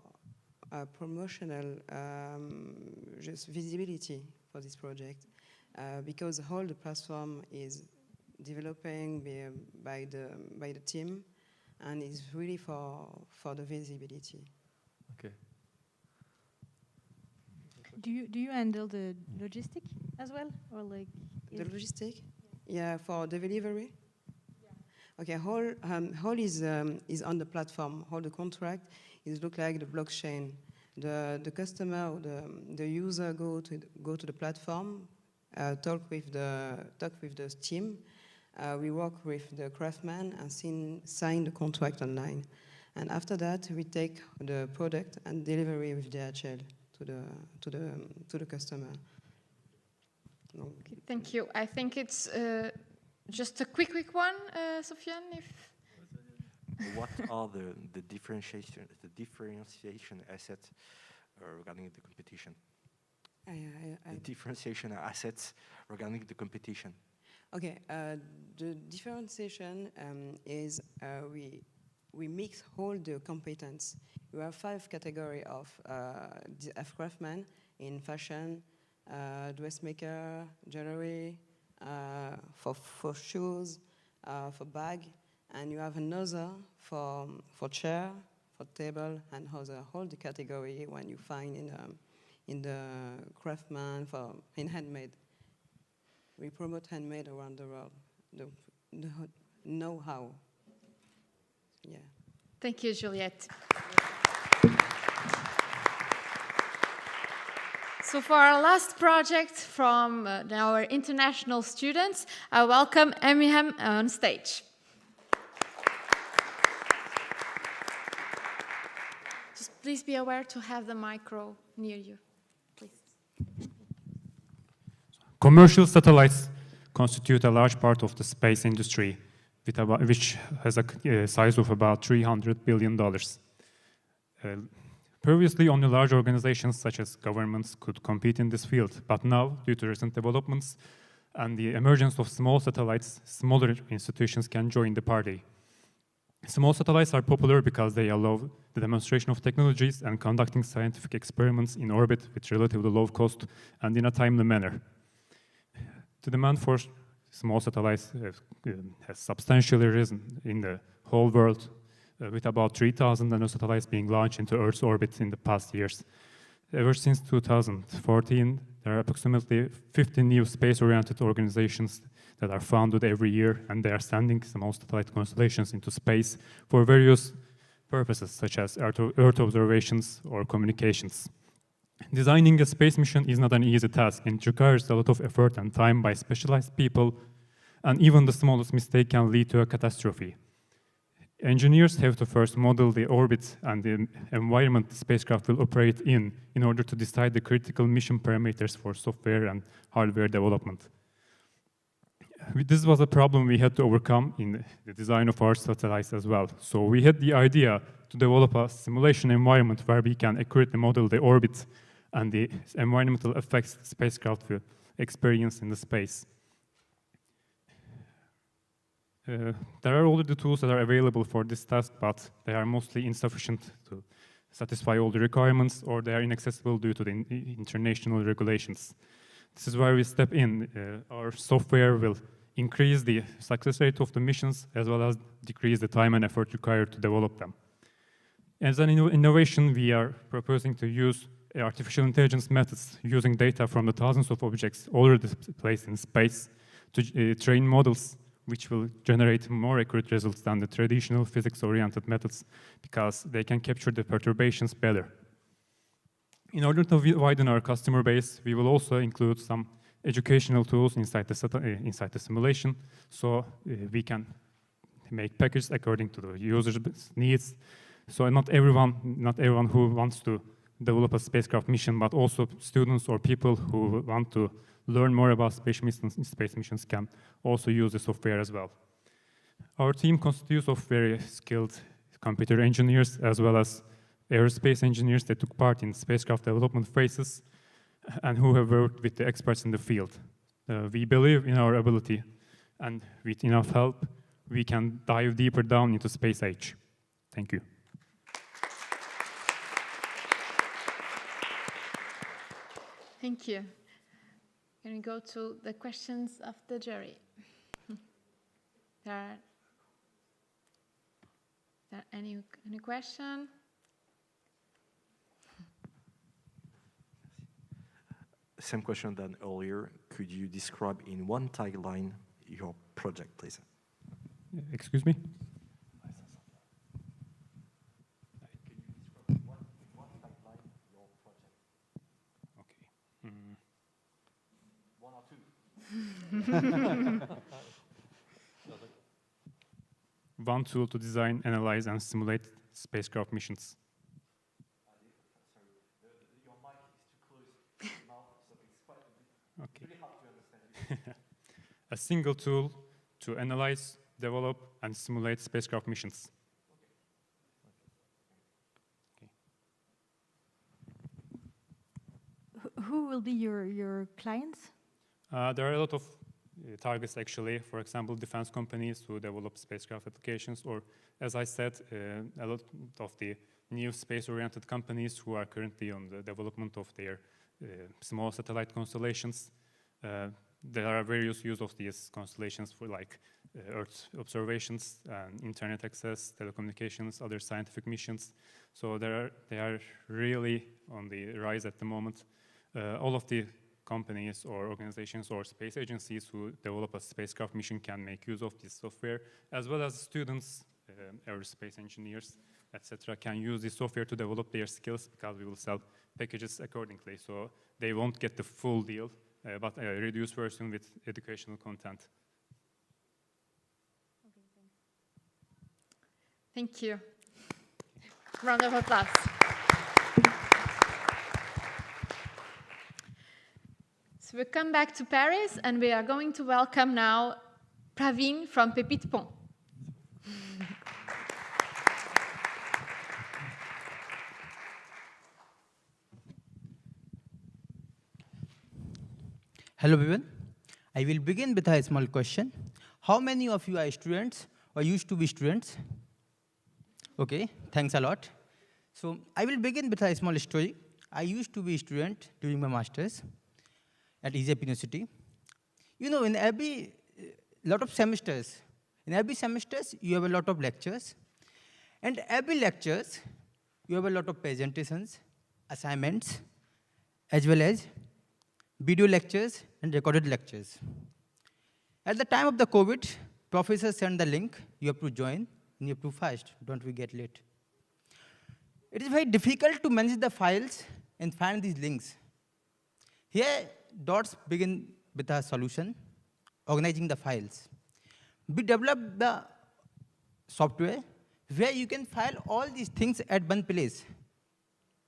a promotional just visibility for this project, because all the platform is developing by the team, and it's really for the visibility. Okay. Do you handle the logistic as well, or like The logistic? Yeah, for the delivery? Yeah. Okay, whole is on the platform. All the contract is look like the blockchain. The customer or the user go to the platform, talk with the team. We work with the craftsman and sign the contract online. And after that, we take the product and delivery with DHL to the customer. Okay, thank you. I think it's just a quick one, Sofiane, if... What are the differentiation assets regarding the competition? The differentiation assets regarding the competition. Okay, the differentiation is we mix all the competence. We have 5 categories of craftsmen in fashion, dressmaker, jewelry, for shoes, for bag, and you have another for chair, for table, and other. All the category when you find in the craftsman in handmade. We promote handmade around the world. The know-how. Yeah. Thank you, Juliette. So for our last project from our international students, I welcome Eminem on stage. Just please be aware to have the micro near you, please. Commercial satellites constitute a large part of the space industry, which has a size of about $300 billion. Previously, only large organizations such as governments could compete in this field, but now, due to recent developments and the emergence of small satellites, smaller institutions can join the party. Small satellites are popular because they allow the demonstration of technologies and conducting scientific experiments in orbit with relatively low cost and in a timely manner. The demand for small satellites has substantially risen in the whole world, with about 3,000 nanosatellites being launched into Earth's orbit in the past years. Ever since 2014, there are approximately 50 new space-oriented organizations that are founded every year, and they are sending small satellite constellations into space for various purposes, such as Earth observations or communications. Designing a space mission is not an easy task, and it requires a lot of effort and time by specialized people, and even the smallest mistake can lead to a catastrophe. Engineers have to first model the orbit and the environment the spacecraft will operate in order to decide the critical mission parameters for software and hardware development. This was a problem we had to overcome in the design of our satellites as well. So we had the idea to develop a simulation environment where we can accurately model the orbit and the environmental effects the spacecraft will experience in the space. There are already tools that are available for this task, but they are mostly insufficient to satisfy all the requirements, or they are inaccessible due to the international regulations. This is where we step in. Our software will increase the success rate of the missions, as well as decrease the time and effort required to develop them. As an innovation, we are proposing to use artificial intelligence methods using data from the thousands of objects already placed in space to train models which will generate more accurate results than the traditional physics-oriented methods because they can capture the perturbations better. In order to widen our customer base, we will also include some educational tools inside the simulation, so we can make packages according to the user's needs. So not everyone who wants to develop a spacecraft mission, but also students or people who want to learn more about space missions can also use the software as well. Our team constitutes of very skilled computer engineers as well as aerospace engineers that took part in spacecraft development phases and who have worked with the experts in the field. We believe in our ability, and with enough help, we can dive deeper down into space age. Thank you. Thank you. Can we go to the questions of the jury? There any question? Same question than earlier. Could you describe in one tagline your project, please? Excuse me? One tool to design, analyze, and simulate spacecraft missions. Okay. A single tool to analyze, develop, and simulate spacecraft missions. Who will be your clients? There are a lot of targets, actually. For example, defense companies who develop spacecraft applications, or, as I said, a lot of the new space-oriented companies who are currently on the development of their small satellite constellations. There are various use of these constellations for like Earth observations, internet access, telecommunications, other scientific missions. So they are really on the rise at the moment. All of the companies or organizations or space agencies who develop a spacecraft mission can make use of this software, as well as students, aerospace engineers, etc., can use this software to develop their skills, because we will sell packages accordingly. So they won't get the full deal, but a reduced version with educational content. Thank you. Round of applause. So we come back to Paris, and we are going to welcome now Praveen from Pépite Pont. Hello everyone. I will begin with a small question. How many of you are students or used to be students? Okay, thanks a lot. So I will begin with a small story. I used to be a student during my master's at Egypt University. You know, in every lot of semesters, you have a lot of lectures. And every lectures, you have a lot of presentations, assignments, as well as video lectures and recorded lectures. At the time of the COVID, professors sent the link, you have to join, and you have to fast, don't we get late. It is very difficult to manage the files and find these links. Here, dots begin with a solution, organizing the files. We developed the software where you can file all these things at one place.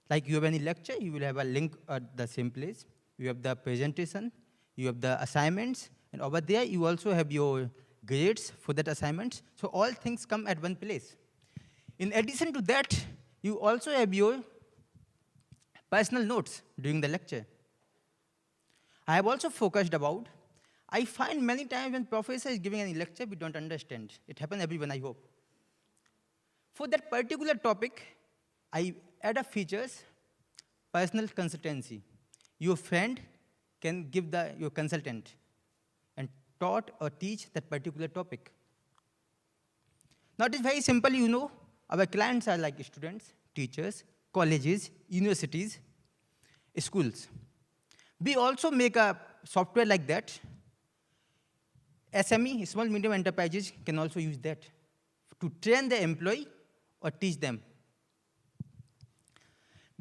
Like you have any lecture, you will have a link at the same place. You have the presentation, you have the assignments, and over there you also have your grades for that assignment. So all things come at one place. In addition to that, you also have your personal notes during the lecture. I have also focused about, I find many times when professor is giving any lecture, we don't understand. It happens everyone, I hope. For that particular topic, I add a features, personal consultancy. Your friend can give your consultant and taught or teach that particular topic. Now it is very simple, you know, our clients are like students, teachers, colleges, universities, schools. We also make a software like that. SME, small medium enterprises, can also use that to train the employee or teach them.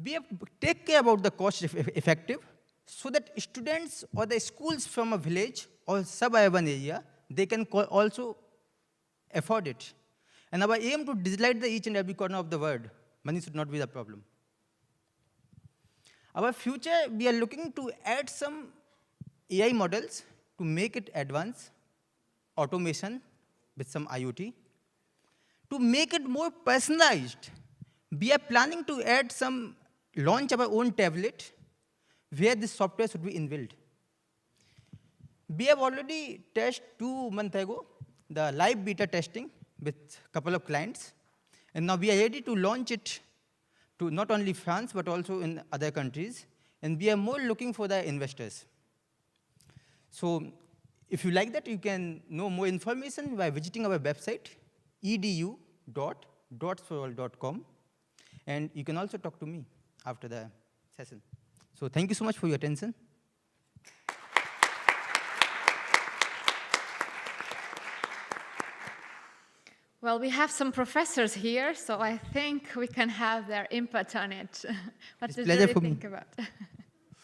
We have to take care about the cost effective so that students or the schools from a village or suburban area, they can also afford it. And our aim to digitalize each and every corner of the world. Money should not be the problem. Our future, we are looking to add some AI models to make it advanced, automation with some IoT. To make it more personalized, we are planning to add launch our own tablet where this software should be inbuilt. We have already tested 2 months ago the live beta testing with a couple of clients. And now we are ready to launch it to not only France, but also in other countries. And we are more looking for the investors. So if you like that, you can know more information by visiting our website, edu.dotsforall.com. And you can also talk to me after the session. So thank you so much for your attention. Well, we have some professors here, so I think we can have their input on it. What does you think about?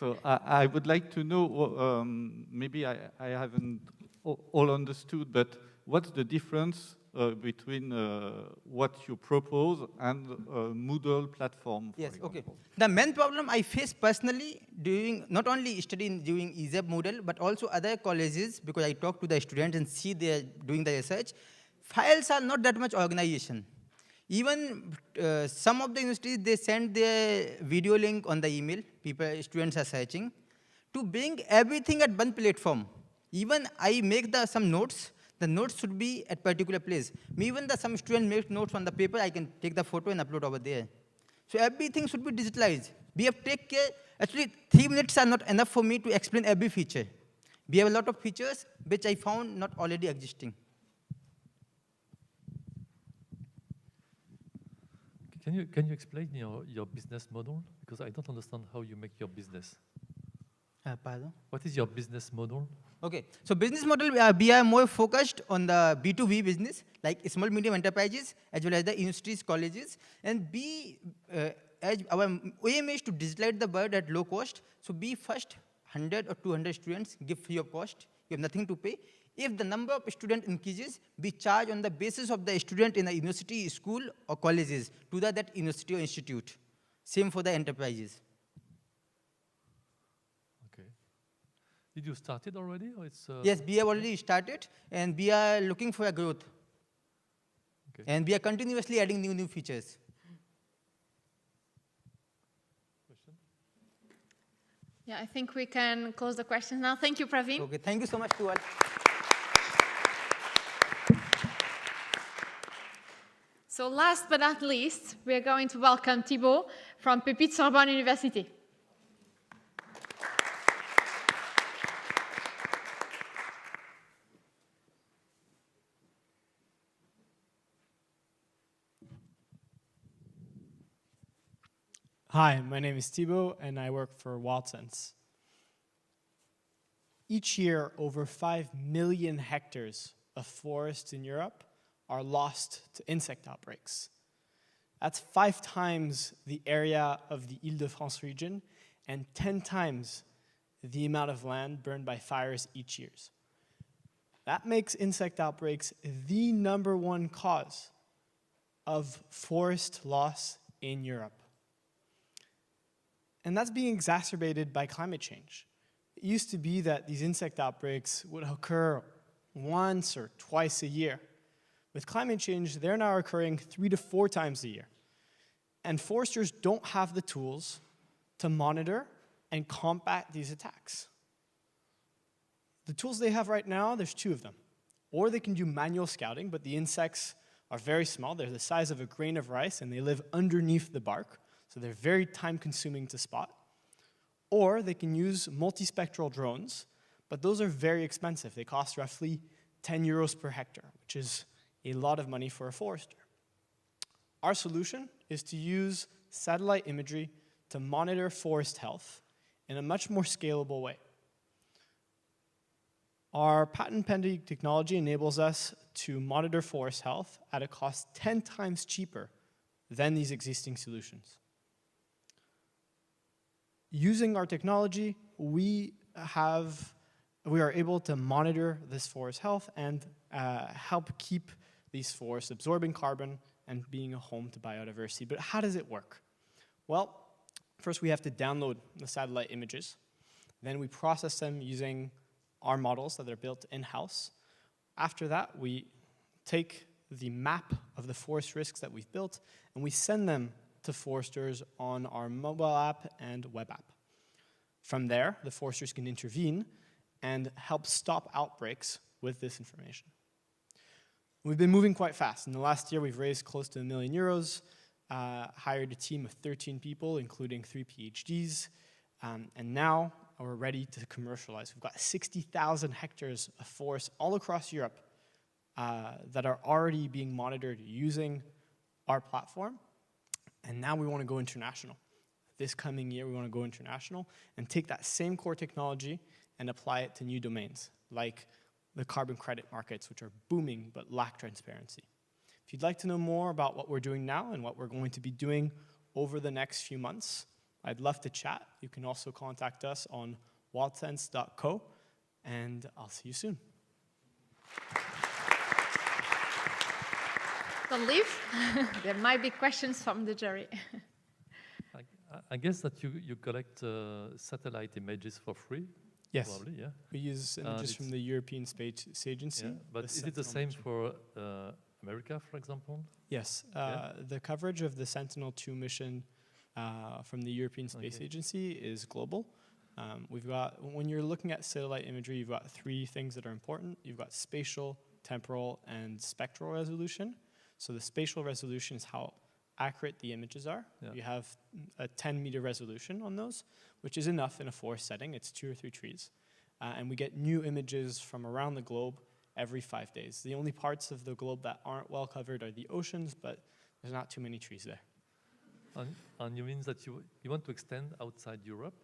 So I would like to know, maybe I haven't all understood, but what's the difference between what you propose and Moodle platform? Yes, okay. The main problem I face personally during, not only studying during ESAB Moodle, but also other colleges, because I talk to the students and see they're doing the research, files are not that much organization. Even some of the universities, they send their video link on the email, students are searching, to bring everything at one platform. Even I make some notes, the notes should be at particular place. Even some student makes notes on the paper, I can take the photo and upload over there. So everything should be digitalized. We have take care, actually 3 minutes are not enough for me to explain every feature. We have a lot of features which I found not already existing. Can you explain your business model? Because I don't understand how you make your business. Pardon? What is your business model? Okay, so business model, we are more focused on the B2B business, like small medium enterprises, as well as the universities, colleges. And our aim is to digitalize the world at low cost. So be first 100 or 200 students, give free of cost, you have nothing to pay. If the number of students increases, we charge on the basis of the student in a university, school, or colleges to that university or institute. Same for the enterprises. Okay. Did you start it already, or it's? Yes, we have already started, and we are looking for a growth. Okay. And we are continuously adding new features. Question? Yeah, I think we can close the questions now. Thank you, Praveen. Okay, thank you so much to all. So last but not least, we are going to welcome Thibaut from Pépite Sorbonne University. Hi, my name is Thibaut, and I work for WildSense. Each year, over 5 million hectares of forests in Europe are lost to insect outbreaks. That's 5 times the area of the Île-de-France region and 10 times the amount of land burned by fires each year. That makes insect outbreaks the #1 cause of forest loss in Europe. And that's being exacerbated by climate change. It used to be that these insect outbreaks would occur once or twice a year. With climate change, they're now occurring 3 to 4 times a year. And foresters don't have the tools to monitor and combat these attacks. The tools they have right now, there's 2 of them. Or they can do manual scouting, but the insects are very small. They're the size of a grain of rice, and they live underneath the bark, so they're very time-consuming to spot. Or they can use multispectral drones, but those are very expensive. They cost roughly 10 euros per hectare, which is a lot of money for a forester. Our solution is to use satellite imagery to monitor forest health in a much more scalable way. Our patent-pending technology enables us to monitor forest health at a cost 10 times cheaper than these existing solutions. Using our technology, we are able to monitor this forest health and help keep these forests, absorbing carbon and being a home to biodiversity. But how does it work? Well, first we have to download the satellite images. Then we process them using our models that are built in-house. After that, we take the map of the forest risks that we've built and we send them to foresters on our mobile app and web app. From there, the foresters can intervene and help stop outbreaks with this information. We've been moving quite fast. In the last year, we've raised close to €1 million, hired a team of 13 people, including 3 PhDs, and now we're ready to commercialize. We've got 60,000 hectares of forest all across Europe that are already being monitored using our platform, and now we want to go international. This coming year, we want to go international and take that same core technology and apply it to new domains, like the carbon credit markets, which are booming but lack transparency. If you'd like to know more about what we're doing now and what we're going to be doing over the next few months, I'd love to chat. You can also contact us on wildsense.co, and I'll see you soon. So, Liv, there might be questions from the jury. I guess that you collect satellite images for free. Yes, probably, yeah. We use images from the European Space Agency. Yeah, but is it the same for America, for example? Yes, the coverage of the Sentinel-2 mission from the European Space Agency is global. We've got, when you're looking at satellite imagery, you've got 3 things that are important. You've got spatial, temporal, and spectral resolution. So the spatial resolution is how accurate the images are. Yeah. You have a 10-meter resolution on those, which is enough in a forest setting. It's 2 or 3 trees. And we get new images from around the globe every 5 days. The only parts of the globe that aren't well covered are the oceans, but there's not too many trees there. And you mean that you want to extend outside Europe?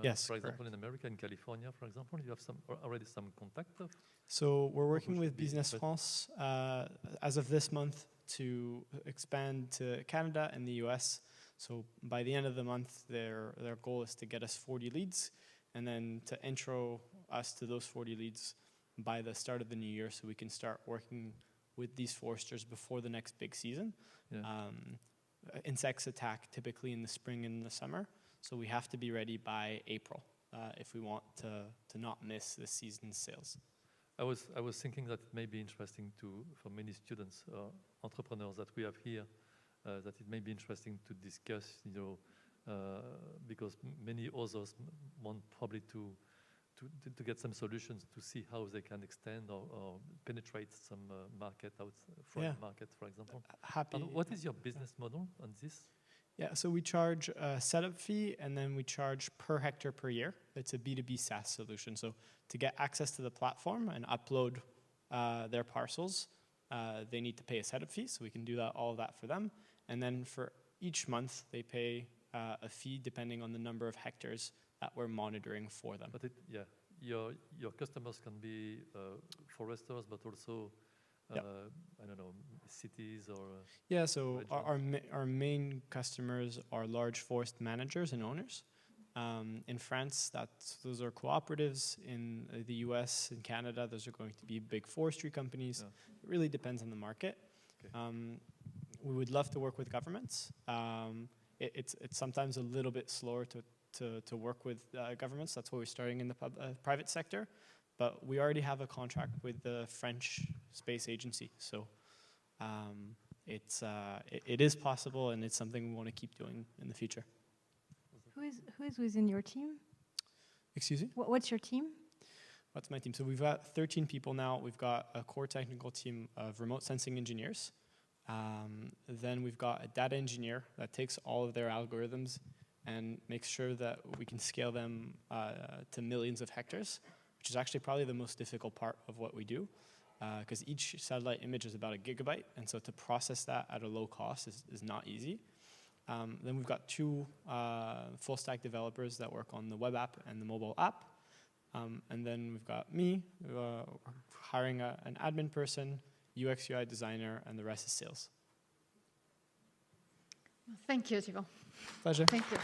Yes, for example, correct. in America, in California, for example, you have already some contact of? So we're working with Business France as of this month to expand to Canada and the US. So by the end of the month, their goal is to get us 40 leads and then to intro us to those 40 leads by the start of the new year so we can start working with these foresters before the next big season. Yeah. Insects attack typically in the spring and the summer, so we have to be ready by April if we want to not miss this season's sales. I was thinking that it may be interesting for many students, entrepreneurs that we have here, that it may be interesting to discuss, because many others want probably to get some solutions to see how they can extend or penetrate some market market, for example. Happy. And what is your business model on this? Yeah, so we charge a setup fee and then we charge per hectare per year. It's a B2B SaaS solution. So to get access to the platform and upload their parcels, they need to pay a setup fee. So we can do all of that for them. And then for each month, they pay a fee depending on the number of hectares that we're monitoring for them. But your customers can be foresters, but also I don't know, cities or yeah. So our main customers are large forest managers and owners. In France, those are cooperatives. In the US and Canada, those are going to be big forestry companies. Yeah. It really depends on the market. Okay. We would love to work with governments. It's sometimes a little bit slower to work with governments. That's why we're starting in the private sector. But we already have a contract with the French Space Agency. So it is possible, and it's something we want to keep doing in the future. Who is within your team? Excuse me? What's your team? What's my team? So we've got 13 people now. We've got a core technical team of remote sensing engineers. Then we've got a data engineer that takes all of their algorithms and makes sure that we can scale them to millions of hectares, which is actually probably the most difficult part of what we do, because each satellite image is about 1 gigabyte, and so to process that at a low cost is not easy. Then we've got 2 full-stack developers that work on the web app and the mobile app. And then we've got me, hiring an admin person, UX UI designer, and the rest is sales. Thank you, Thibault. Pleasure. Thank you.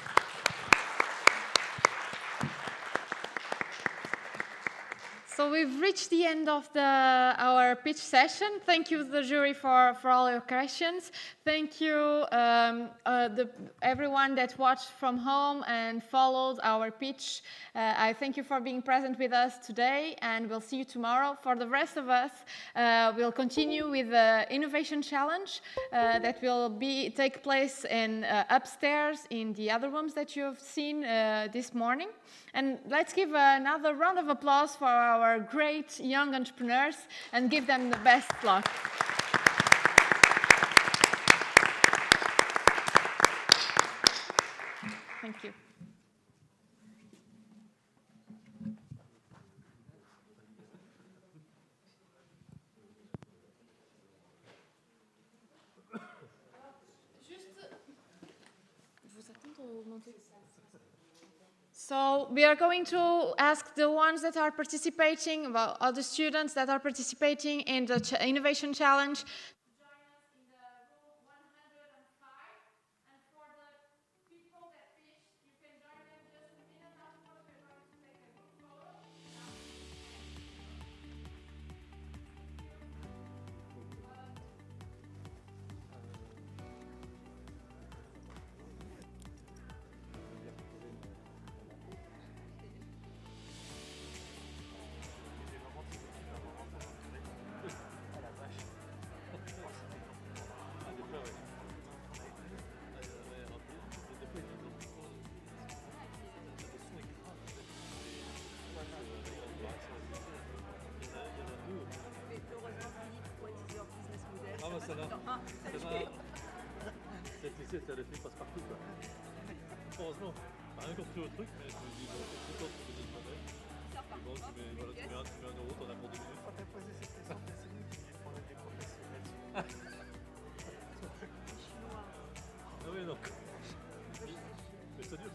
So we've reached the end of our pitch session. Thank you, the jury, for all your questions. Thank you, everyone that watched from home and followed our pitch. I thank you for being present with us today, and we'll see you tomorrow. For the rest of us, we'll continue with the Innovation Challenge that will take place upstairs in the other rooms that you have seen this morning. And let's give another round of applause for our great young entrepreneurs and give them the best luck. Thank you. So we are going to ask the ones that are participating, well, all the students that are participating in the Innovation Challenge to join us in the room 105. And for the people that pitched, you can join them just a minute afterwards. We're going to take a group photo. Cette ici, c'est le film passe-partout, quoi. Heureusement, rien compris au truc, mais je me dis, bon, c'est quoi ce business model? Bon, tu mets 1 euro, t'en as pour 2 minutes. Quand t'as posé cette question, c'est nous qui les prenons des professionnels. Ah oui, non. Mais ça dure.